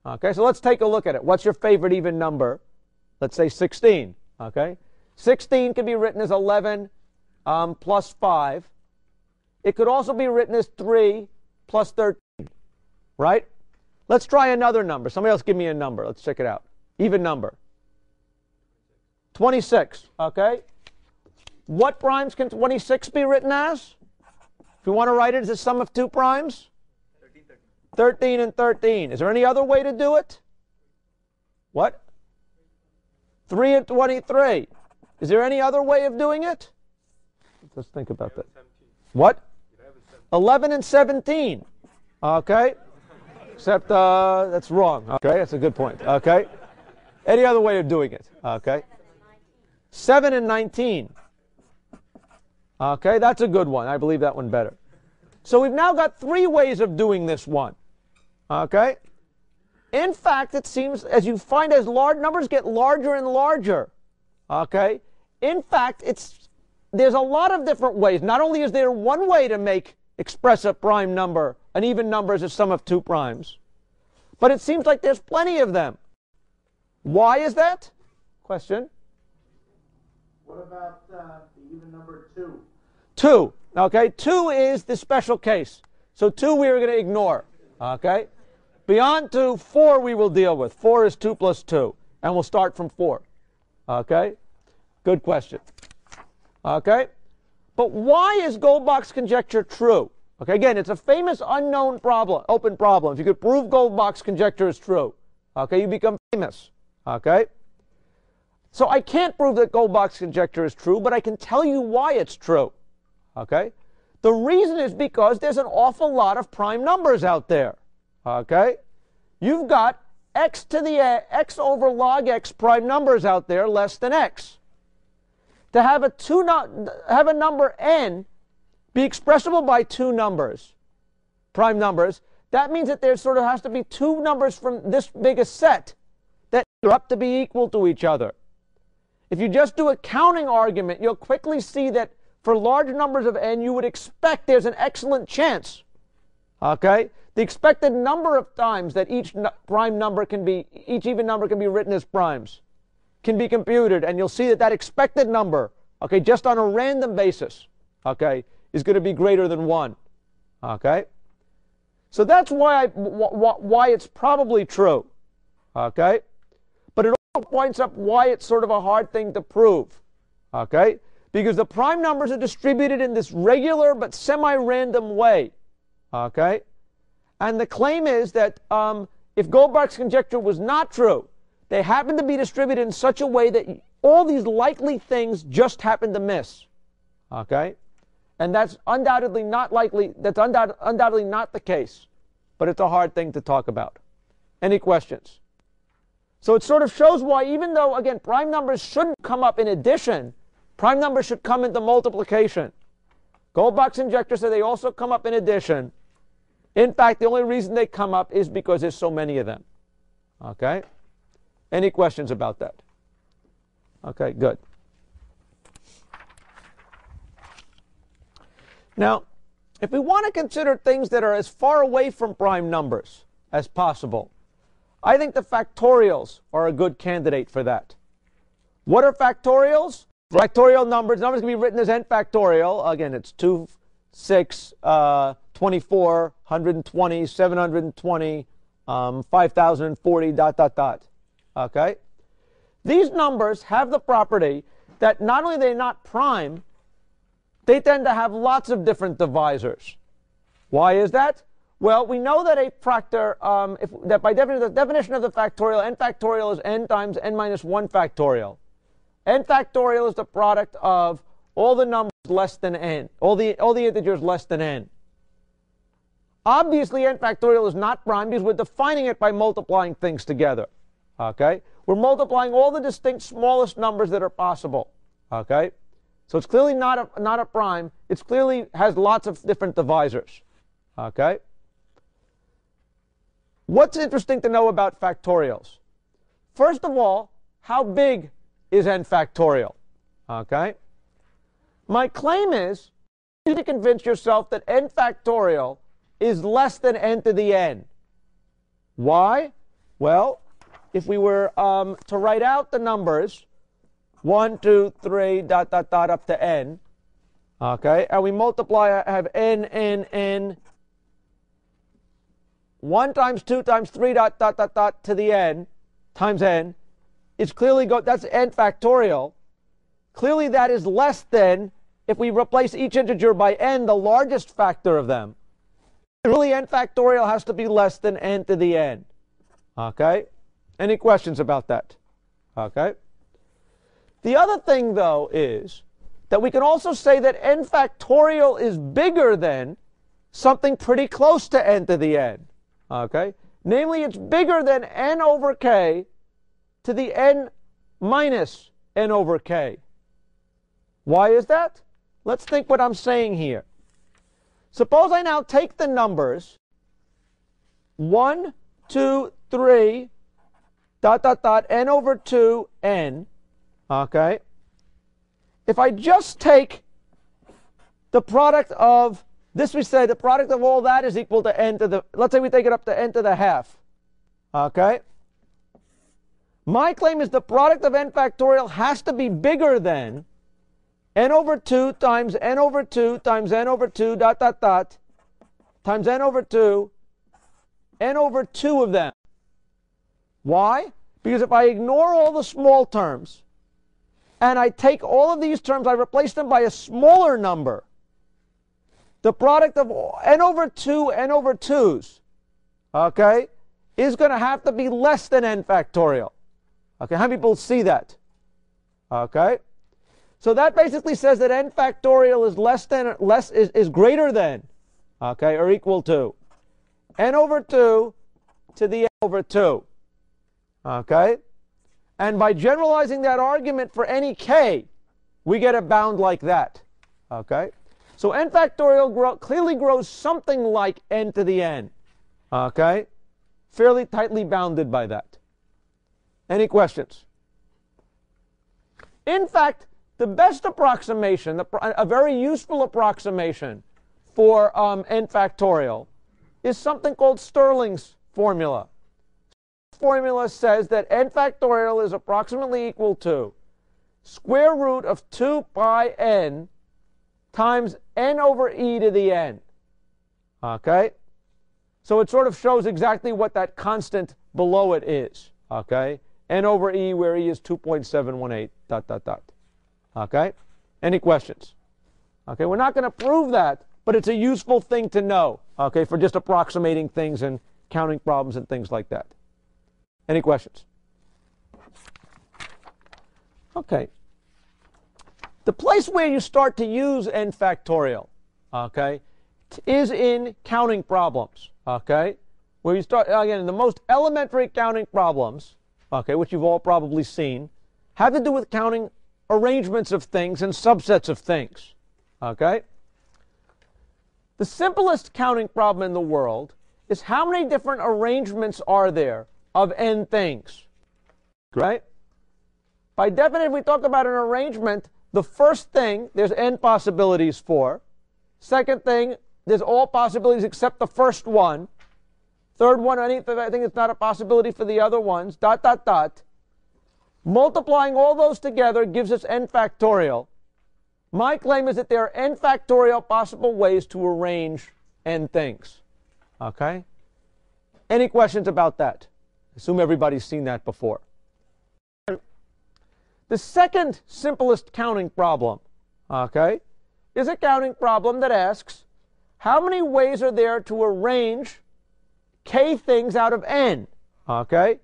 Okay, so let's take a look at it. What's your favorite even number? Let's say 16. Okay? 16 can be written as 11 plus 5. It could also be written as 3 plus 13. Right? Let's try another number. Somebody else give me a number. Let's check it out. Even number. 26. Okay? What primes can 26 be written as? If you want to write it as a sum of two primes? 13 and 13. Is there any other way to do it? What? 3 and 23. Is there any other way of doing it? Let's think about that. What? 11 and 17. Okay? Except that's wrong. Okay? That's a good point. Okay? Any other way of doing it? Okay. 7 and 19. Okay, that's a good one. I believe that one better. So we've now got 3 ways of doing this one. Okay. In fact, it seems as you find as large numbers get larger and larger. Okay. In fact, there's a lot of different ways. Not only is there one way to express a prime number, an even number as a sum of 2 primes, but it seems like there's plenty of them. Why is that? Question. What about the even number 2? 2. Okay, 2 is the special case. So 2 we are going to ignore. Okay. Beyond 2, 4 we will deal with. 4 is 2 plus 2. And we'll start from 4. Okay. Good question. Okay. But why is Goldbach's conjecture true? Okay, again, it's a famous unknown problem, open problem. If you could prove Goldbach's conjecture is true, okay, you become famous. Okay. So I can't prove that Goldbach's conjecture is true, but I can tell you why it's true. Okay. The reason is because there's an awful lot of prime numbers out there. Okay. You've got x over log x prime numbers out there less than x. To have a number n be expressible by 2 numbers, prime numbers, that means that there sort of has to be 2 numbers from this big a set that are up to be equal to each other. If you just do a counting argument, you'll quickly see that for large numbers of n, you would expect there's an excellent chance. Okay? The expected number of times that each even number can be written as primes can be computed, and you'll see that that expected number, okay, just on a random basis, okay, is going to be greater than 1. Okay? So that's why it's probably true. Okay? But it also points up why it's sort of a hard thing to prove. Okay? Because the prime numbers are distributed in this regular but semi-random way. Okay? And the claim is that if Goldbach's conjecture was not true, they happen to be distributed in such a way that all these likely things just happen to miss. Okay? And that's undoubtedly not likely, that's undoubtedly not the case. But it's a hard thing to talk about. Any questions? So it sort of shows why, even though, again, prime numbers shouldn't come up in addition, prime numbers should come into multiplication. Goldbach's conjecture said they also come up in addition. In fact, the only reason they come up is because there's so many of them. Okay? Any questions about that? Okay, good. Now, if we want to consider things that are as far away from prime numbers as possible, I think the factorials are a good candidate for that. What are factorials? Factorial numbers can be written as n factorial. Again, it's 2, 6, 24, 120, 720, 5040, ... Okay? These numbers have the property that not only they're not prime, they tend to have lots of different divisors. Why is that? Well, we know that a factor, that by the definition of the factorial, n factorial is n times n minus 1 factorial. N factorial is the product of all the numbers less than n, all the integers less than n. Obviously, n factorial is not prime because we're defining it by multiplying things together. Okay? We're multiplying all the distinct smallest numbers that are possible. Okay? So it's clearly not a prime. It clearly has lots of different divisors. Okay? What's interesting to know about factorials? First of all, how big is n factorial? Okay? My claim is you need to convince yourself that n factorial is less than n to the n. Why? Well, if we were to write out the numbers 1, 2, 3, ... up to n, okay, and we multiply, have n, 1 times 2 times 3, ... to the n, times n, is clearly, that's n factorial. Clearly that is less than, if we replace each integer by n, the largest factor of them. Really, n factorial has to be less than n to the n. Okay? Any questions about that? Okay? The other thing, though, is that we can also say that n factorial is bigger than something pretty close to n to the n. Okay? Namely, it's bigger than n over k to the n minus n over k. Why is that? Let's think what I'm saying here. Suppose I now take the numbers 1, 2, 3, n over 2, n, okay? If I just take the product of, this we say the product of all that is equal to n to the, let's say we take it up to n to the half, okay? My claim is the product of n factorial has to be bigger than n over 2 times n over 2 times n over 2 times n over 2, n over 2 of them. Why? Because if I ignore all the small terms and I take all of these terms, I replace them by a smaller number, the product of n over 2 n over 2's, okay, is going to have to be less than n factorial. Okay, how many people see that? Okay, so that basically says that n factorial is greater than, okay, or equal to n over 2 to the n over 2. Okay, and by generalizing that argument for any k, we get a bound like that. Okay, so n factorial clearly grows something like n to the n. Okay, fairly tightly bounded by that. Any questions? In fact, the best approximation, a very useful approximation for n factorial is something called Stirling's formula. Formula says that n factorial is approximately equal to square root of 2 pi n times n over e to the n. Okay? So it sort of shows exactly what that constant below it is. Okay? N over e, where e is 2.718, ... Okay? Any questions? Okay, we're not going to prove that, but it's a useful thing to know, okay, for just approximating things and counting problems and things like that. Any questions? Okay. The place where you start to use n factorial, okay, is in counting problems, okay, where you start, again, the most elementary counting problems, okay, which you've all probably seen, have to do with counting arrangements of things and subsets of things, okay? The simplest counting problem in the world is how many different arrangements are there of n things, right? By definition, we talk about an arrangement, the first thing, there's n possibilities for. Second thing, there's all possibilities except the first one. Third one, I think it's not a possibility for the other ones, ... Multiplying all those together gives us n factorial. My claim is that there are n factorial possible ways to arrange n things. Okay? Any questions about that? Assume everybody's seen that before. The second simplest counting problem, okay, is a counting problem that asks, how many ways are there to arrange k things out of n? Okay?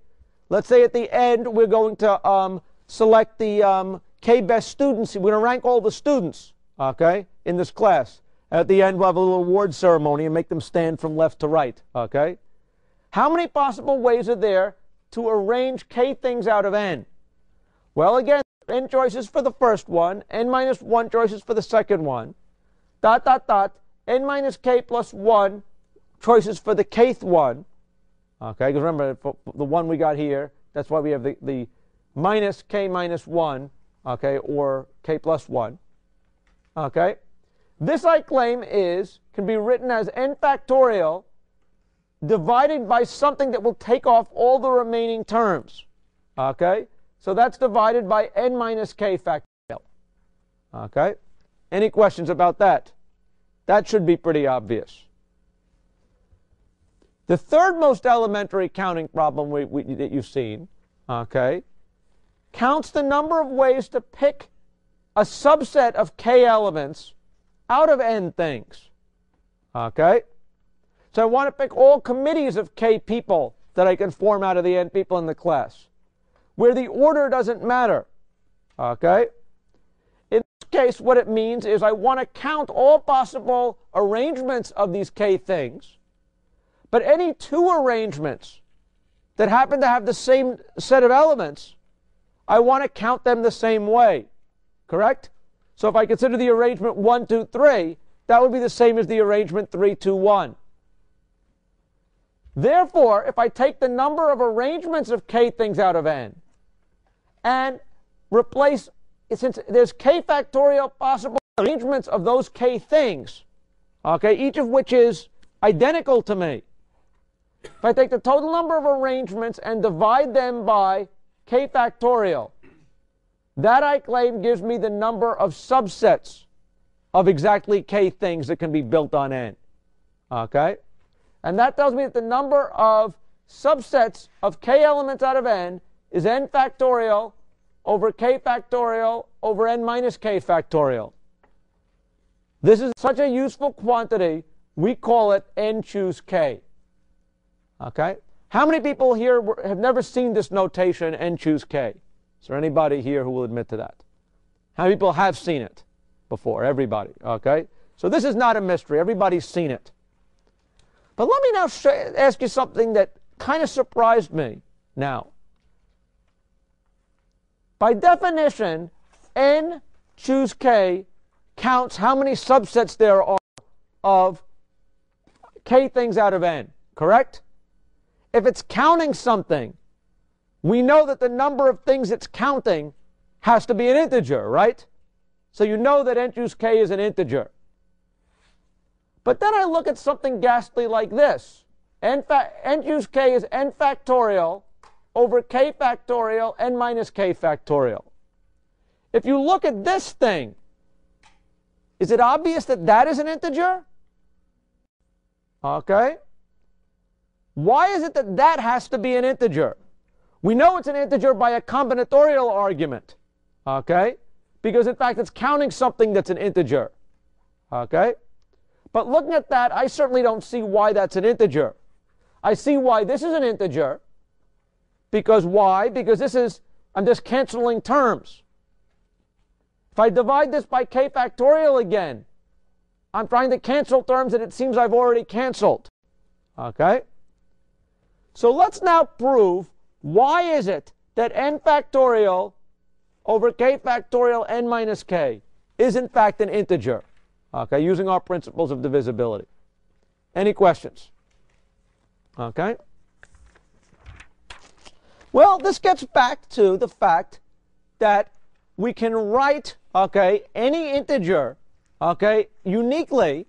Let's say at the end we're going to select the k best students. We're going to rank all the students, okay, in this class. At the end we'll have a little award ceremony and make them stand from left to right, okay? How many possible ways are there to arrange k things out of n? Well, again, n choices for the first one, n minus 1 choices for the second one, ... n minus k plus 1 choices for the kth one. Okay, because remember, the one we got here, that's why we have the minus k minus 1, okay, or k plus 1. Okay? This, I claim, can be written as n factorial divided by something that will take off all the remaining terms. Okay? So that's divided by n minus k factorial. Okay? Any questions about that? That should be pretty obvious. The third most elementary counting problem that you've seen, okay, counts the number of ways to pick a subset of k elements out of n things. Okay? So I want to pick all committees of k people that I can form out of the n people in the class, where the order doesn't matter. Okay? In this case, what it means is I want to count all possible arrangements of these k things, but any two arrangements that happen to have the same set of elements, I want to count them the same way, correct? So if I consider the arrangement 1, 2, 3, that would be the same as the arrangement 3, 2, 1. Therefore, if I take the number of arrangements of k things out of n and replace, since there's k factorial possible arrangements of those k things, okay, each of which is identical to me. If I take the total number of arrangements and divide them by k factorial, that I claim gives me the number of subsets of exactly k things that can be built on n. Okay? And that tells me that the number of subsets of k elements out of n is n factorial over k factorial over n minus k factorial. This is such a useful quantity, we call it n choose k. Okay? How many people here have never seen this notation, n choose k? Is there anybody here who will admit to that? How many people have seen it before? Everybody. Okay? So this is not a mystery. Everybody's seen it. But let me now ask you something that kind of surprised me now. By definition, n choose k counts how many subsets there are of k things out of n, correct? If it's counting something, we know that the number of things it's counting has to be an integer, right? So you know that n choose k is an integer. But then I look at something ghastly like this. N choose k is n factorial over k factorial n minus k factorial. If you look at this thing, is it obvious that that is an integer? Okay. Why is it that that has to be an integer? We know it's an integer by a combinatorial argument. Okay. Because in fact it's counting something that's an integer. Okay. But looking at that, I certainly don't see why that's an integer. I see why this is an integer. Because why? Because this is, I'm just canceling terms. If I divide this by k factorial again, I'm trying to cancel terms that it seems I've already canceled. Okay? So let's now prove why is it that n factorial over k factorial n minus k is in fact an integer. Okay, using our principles of divisibility. Any questions? Okay. Well, this gets back to the fact that we can write, okay, any integer, okay, uniquely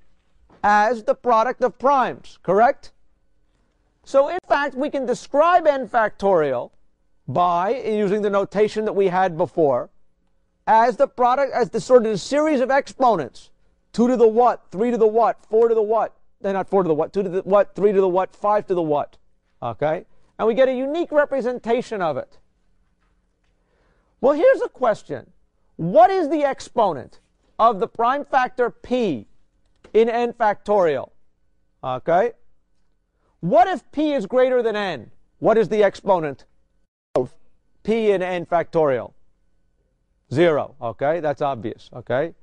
as the product of primes, correct? So in fact, we can describe n factorial by, using the notation that we had before, as the product, as the sort of series of exponents. 2 to the what, 3 to the what, 4 to the what, not 4 to the what, 2 to the what, 3 to the what, 5 to the what. Okay? And we get a unique representation of it. Well, here's a question. What is the exponent of the prime factor p in n factorial? Okay? What if p is greater than n? What is the exponent of p in n factorial? 0. Okay? That's obvious. Okay?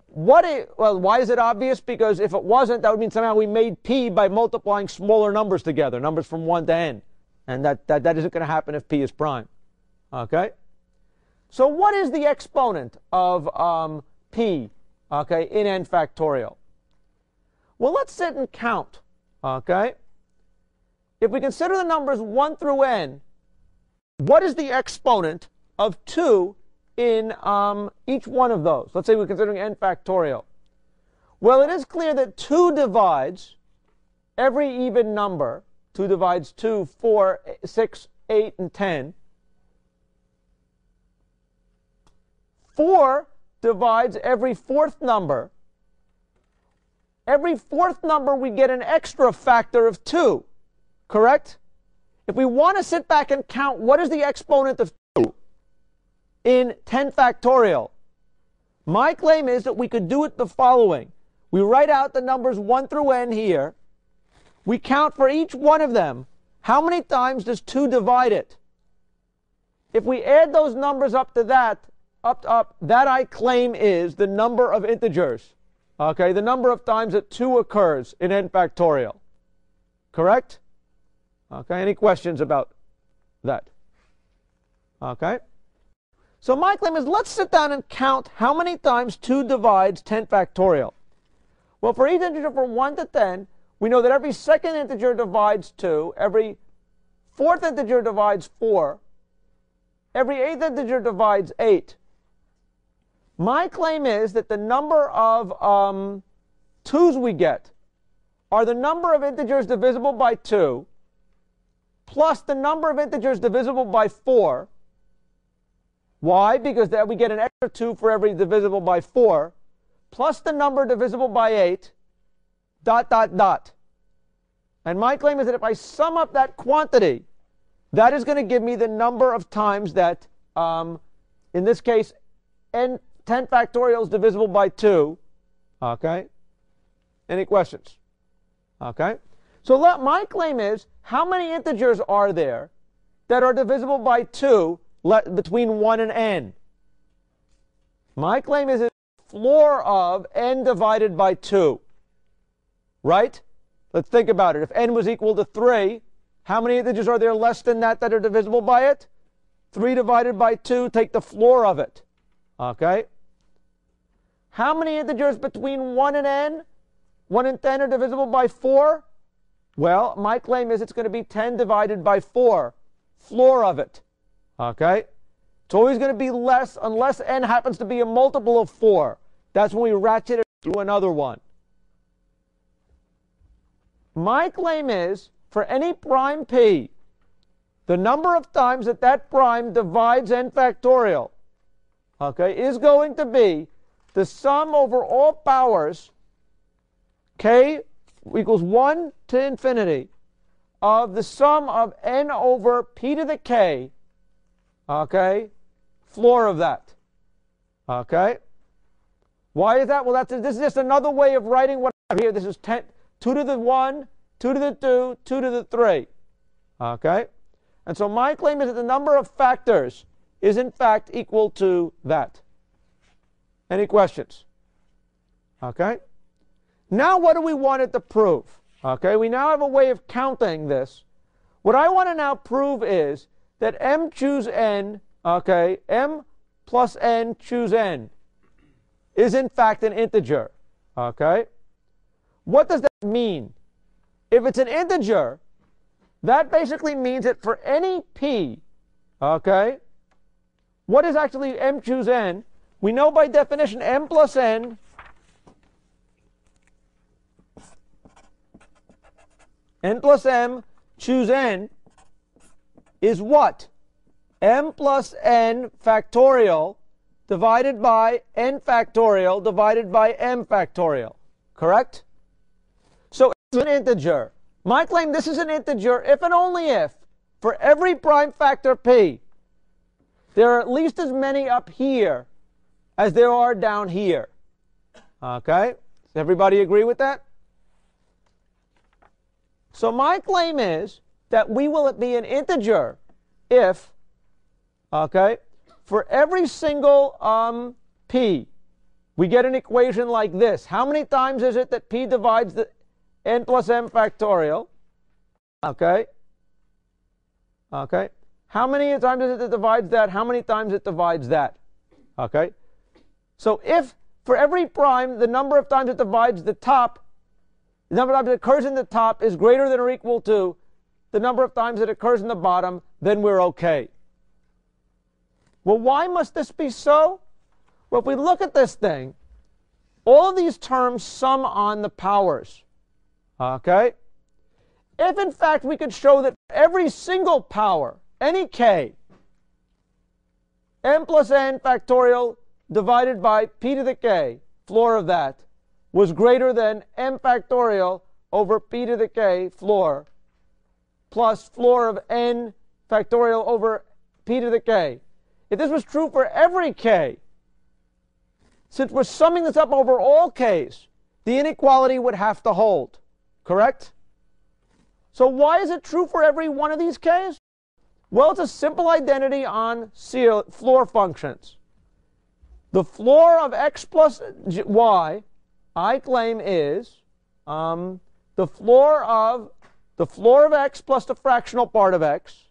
Well, why is it obvious? Because if it wasn't, that would mean somehow we made p by multiplying smaller numbers together, numbers from 1 to n. And that isn't going to happen if p is prime. Okay? So what is the exponent of p, okay, in n factorial? Well, let's sit and count. Okay? If we consider the numbers 1 through n, what is the exponent of 2 in each one of those? Let's say we're considering n factorial. Well, it is clear that 2 divides every even number. 2 divides 2, 4, 6, 8, and 10. 4 divides every fourth number. Every fourth number we get an extra factor of 2. Correct? If we want to sit back and count what is the exponent of 2 in 10 factorial, my claim is that we could do it the following. We write out the numbers 1 through n here. We count for each one of them. How many times does 2 divide it? If we add those numbers up to that, that I claim is the number of integers. Okay, the number of times that 2 occurs in n factorial. Correct? Okay, any questions about that? Okay. So my claim is, let's sit down and count how many times 2 divides 10 factorial. Well, for each integer from 1 to 10, we know that every second integer divides 2, every fourth integer divides 4, every eighth integer divides 8. My claim is that the number of 2's we get are the number of integers divisible by 2 plus the number of integers divisible by 4. Why? Because that we get an extra 2 for every divisible by 4, plus the number divisible by 8, dot, dot, dot. And my claim is that if I sum up that quantity, that is going to give me the number of times that, in this case, 10 factorial is divisible by 2. Okay? Any questions? Okay? So my claim is, how many integers are there that are divisible by 2 between 1 and n? My claim is the floor of n divided by 2. Right? Let's think about it. If n was equal to 3, how many integers are there less than that that are divisible by it? 3 divided by 2, take the floor of it. Okay? How many integers between 1 and n? 1 and 10 are divisible by 4? Well, my claim is it's going to be 10 divided by 4, floor of it. Okay? It's always going to be less unless n happens to be a multiple of 4. That's when we ratchet it to another one. My claim is, for any prime p, the number of times that that prime divides n factorial, okay, is going to be the sum over all powers, k equals 1 to infinity, of the sum of n over p to the k, okay, floor of that. Okay? Why is that? Well, this is just another way of writing what I have here. This is 2 to the 1, 2 to the 2, 2 to the 3. Okay? And so my claim is that the number of factors is in fact equal to that. Any questions? Okay? Now what do we want it to prove? Okay, we now have a way of counting this. What I want to now prove is that m choose n, okay, m plus n choose n, is in fact an integer. Okay? What does that mean? If it's an integer, that basically means that for any p, okay, what is actually m choose n? We know by definition m plus n plus m choose n is what? M plus n factorial divided by n factorial divided by m factorial. Correct? So it's an integer. My claim, this is an integer if and only if, for every prime factor p, there are at least as many up here as there are down here. Okay? Does everybody agree with that? So my claim is that we will be an integer if, okay, for every single p, we get an equation like this. How many times is it that p divides the n plus m factorial? Okay. Okay. How many times is it that divides that? How many times it divides that? Okay. So if for every prime, the number of times it divides the top, the number of times it occurs in the top is greater than or equal to the number of times it occurs in the bottom, then we're okay. Well, why must this be so? Well, if we look at this thing, all of these terms sum on the powers. Okay? If in fact we could show that every single power, any k, m plus n factorial divided by p to the k, floor of that, was greater than m factorial over p to the k, floor, plus floor of n factorial over p to the k. If this was true for every k, since we're summing this up over all k's, the inequality would have to hold. Correct? So why is it true for every one of these k's? Well, it's a simple identity on floor functions. The floor of x plus y, I claim, is the floor of the floor of x plus the fractional part of x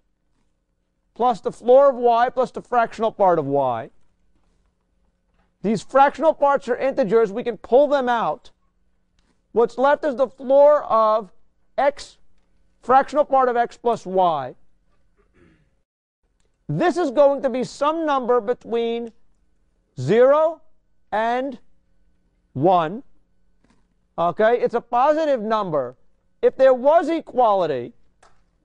plus the floor of y plus the fractional part of y. These fractional parts are integers. We can pull them out. What's left is the floor of x, fractional part of x plus y. This is going to be some number between 0 and 1. Okay, it's a positive number. If there was equality,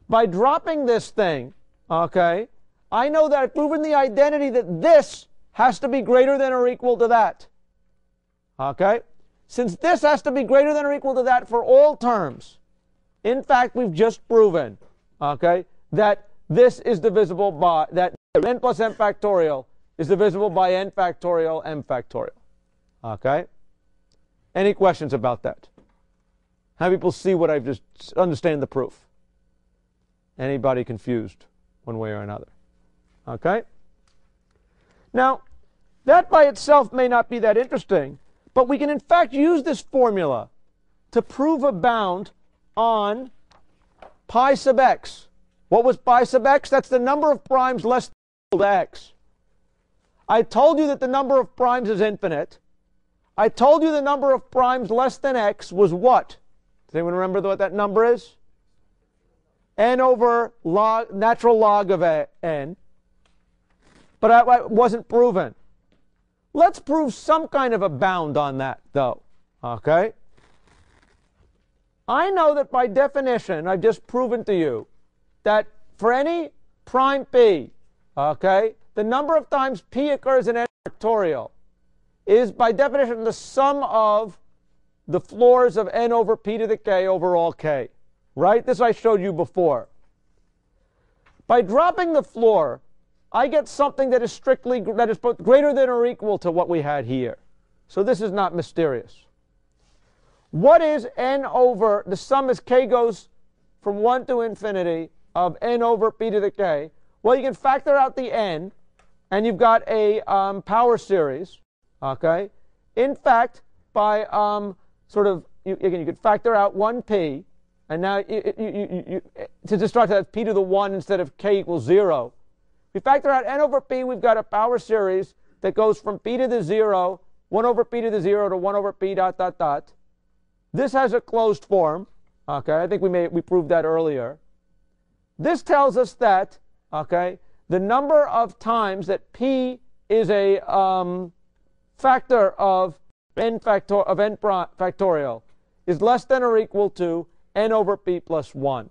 by dropping this thing, okay, I know that I've proven the identity that this has to be greater than or equal to that. Okay? Since this has to be greater than or equal to that for all terms, in fact, we've just proven, okay, that this is divisible by, that n plus m factorial is divisible by n factorial m factorial. Okay? Any questions about that? How people see what I've just understand the proof? Anybody confused one way or another? Okay? Now, that by itself may not be that interesting, but we can in fact use this formula to prove a bound on pi sub x. What was pi sub x? That's the number of primes less than or equal to x. I told you that the number of primes is infinite. I told you the number of primes less than x was what? Does anyone remember what that number is? N over log, natural log of n. But that wasn't proven. Let's prove some kind of a bound on that, though. Okay? I know that by definition, I've just proven to you, that for any prime p, okay, the number of times p occurs in n factorial is by definition the sum of the floors of n over p to the k over all k. Right? This I showed you before. By dropping the floor, I get something that is strictly, that is both greater than or equal to what we had here. So this is not mysterious. What is n over, the sum as k goes from 1 to infinity of n over p to the k? Well, you can factor out the n, and you've got a power series. Okay? In fact, by you could factor out 1p, and now to just start that p to the 1 instead of k equals 0. If we factor out n over p, we've got a power series that goes from p to the 0, 1 over p to the 0 to 1 over p dot dot dot. This has a closed form. Okay, I think we proved that earlier. This tells us that, okay, the number of times that p is a factor of n factorial is less than or equal to n over p plus 1.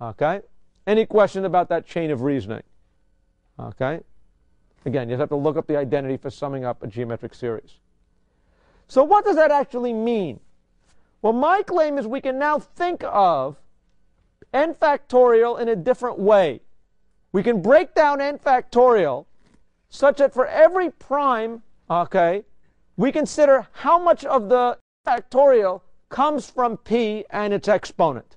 Okay? Any question about that chain of reasoning? Okay? Again, you just have to look up the identity for summing up a geometric series. So what does that actually mean? Well, my claim is we can now think of n factorial in a different way. We can break down n factorial such that for every prime, okay, we consider how much of the factorial comes from p and its exponent.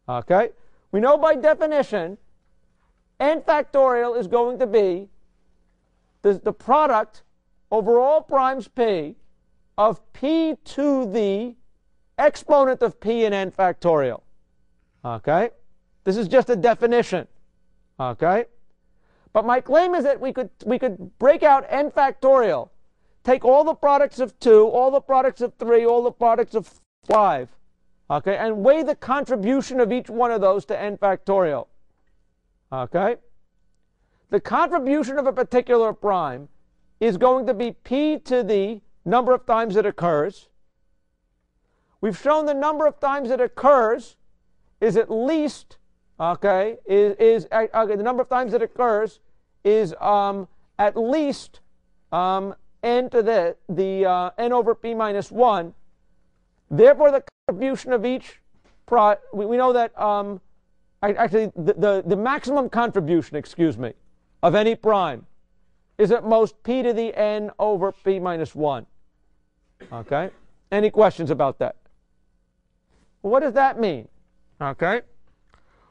Okay? We know by definition n factorial is going to be the product over all primes p of p to the exponent of p in n factorial. Okay? This is just a definition. Okay? But my claim is that we could break out n factorial, take all the products of 2, all the products of 3, all the products of 5, okay, and weigh the contribution of each one of those to n factorial. Okay? The contribution of a particular prime is going to be p to the number of times it occurs. We've shown the number of times it occurs is at least, okay, the number of times it occurs is at least n to the n over p minus 1. Therefore, the contribution of each we know that actually the maximum contribution, excuse me, of any prime is at most p to the n over p minus 1. Okay? Any questions about that? Well, what does that mean? Okay?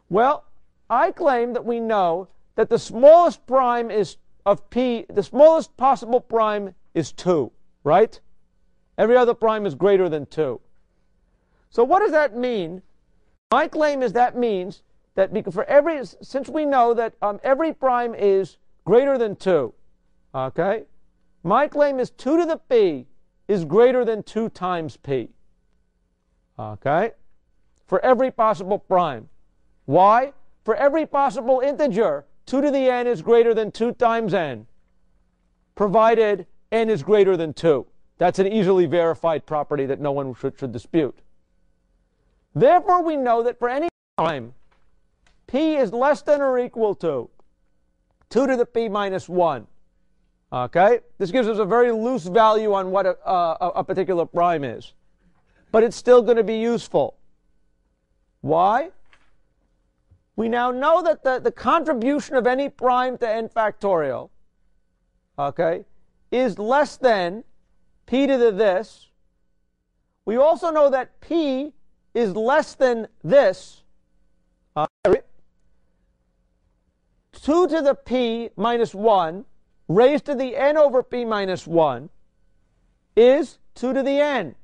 Well, I claim that we know that the smallest prime is of p, the smallest possible prime is 2, right? Every other prime is greater than 2. So what does that mean My claim is that means that since we know that every prime is greater than 2, okay, my claim is 2 to the p is greater than 2 times p, okay, for every possible prime. Why? For every possible integer, 2 to the n is greater than 2 times n, provided n is greater than 2. That's an easily verified property that no one should dispute. Therefore, we know that for any prime, p is less than or equal to 2 to the p minus 1. Okay? This gives us a very loose value on what a particular prime is. But it's still going to be useful. Why? We now know that the contribution of any prime to n factorial, okay, is less than p to the this. We also know that p is less than this. 2 to the p minus 1 raised to the n over p minus 1 is 2 to the n.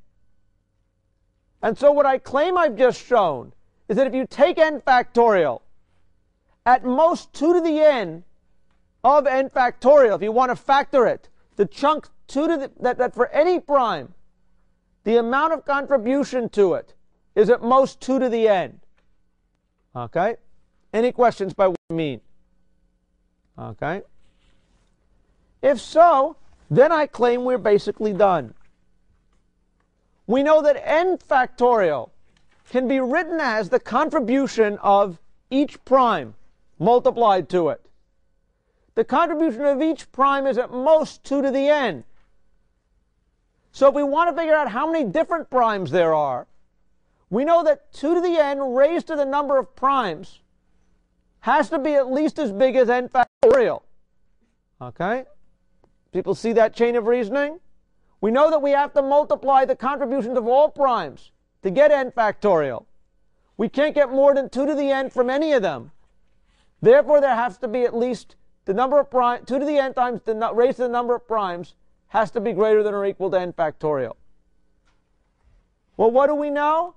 And so what I claim I've just shown is that if you take n factorial, at most 2 to the n of n factorial, if you want to factor it, the chunk 2 to the, that for any prime, the amount of contribution to it is at most 2 to the n. Okay? Any questions by what I mean? Okay? If so, then I claim we're basically done. We know that n factorial can be written as the contribution of each prime multiplied to it. The contribution of each prime is at most 2 to the n. So if we want to figure out how many different primes there are, we know that 2 to the n raised to the number of primes has to be at least as big as n factorial. Okay? People see that chain of reasoning? We know that we have to multiply the contributions of all primes to get n factorial. We can't get more than 2 to the n from any of them. Therefore, there has to be at least the number of primes, 2 to the n times the raised to the number of primes has to be greater than or equal to n factorial. Well, what do we know?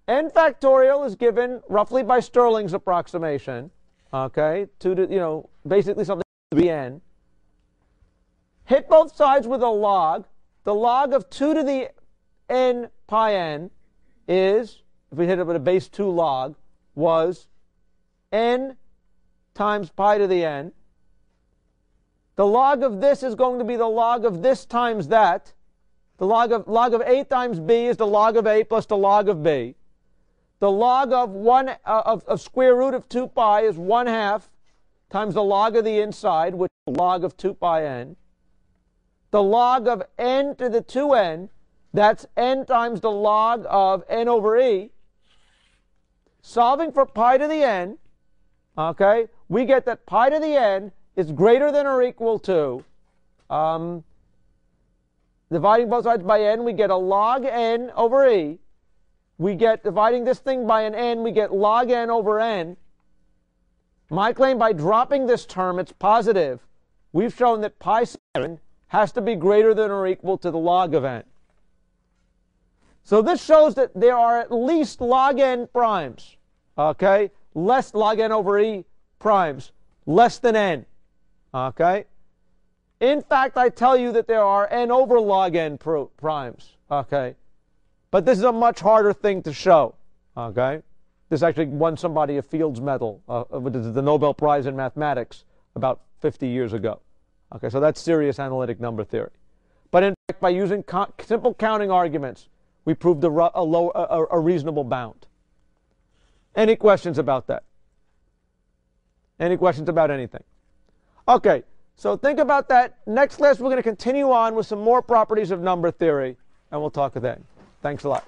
N factorial is given roughly by Stirling's approximation. Okay, basically something to the n. Hit both sides with a log. The log of 2 to the n pi n is, if we hit it with a base 2 log, was n times pi to the n. The log of this is going to be the log of this times that. The log of a times b is the log of a plus the log of b. The log of square root of 2 pi is 1/2 times the log of the inside, which is the log of 2 pi n. The log of n to the 2n, that's n times the log of n over e. Solving for pi to the n, okay, we get that pi to the n is greater than or equal to, dividing both sides by n, we get a log n over e. We get, dividing this thing by an n, we get log n over n. My claim, by dropping this term, it's positive. We've shown that pi 7 has to be greater than or equal to the log of n. So this shows that there are at least log n primes, okay? Less log n over e primes, less than n, okay? In fact, I tell you that there are n over log n primes, okay? But this is a much harder thing to show, okay? This actually won somebody a Fields Medal, which is the Nobel Prize in Mathematics, about 50 years ago. Okay, so that's serious analytic number theory. But in fact, by using simple counting arguments, we proved a reasonable bound. Any questions about that? Any questions about anything? Okay, so think about that. Next class, we're going to continue on with some more properties of number theory, and we'll talk then. Thanks a lot.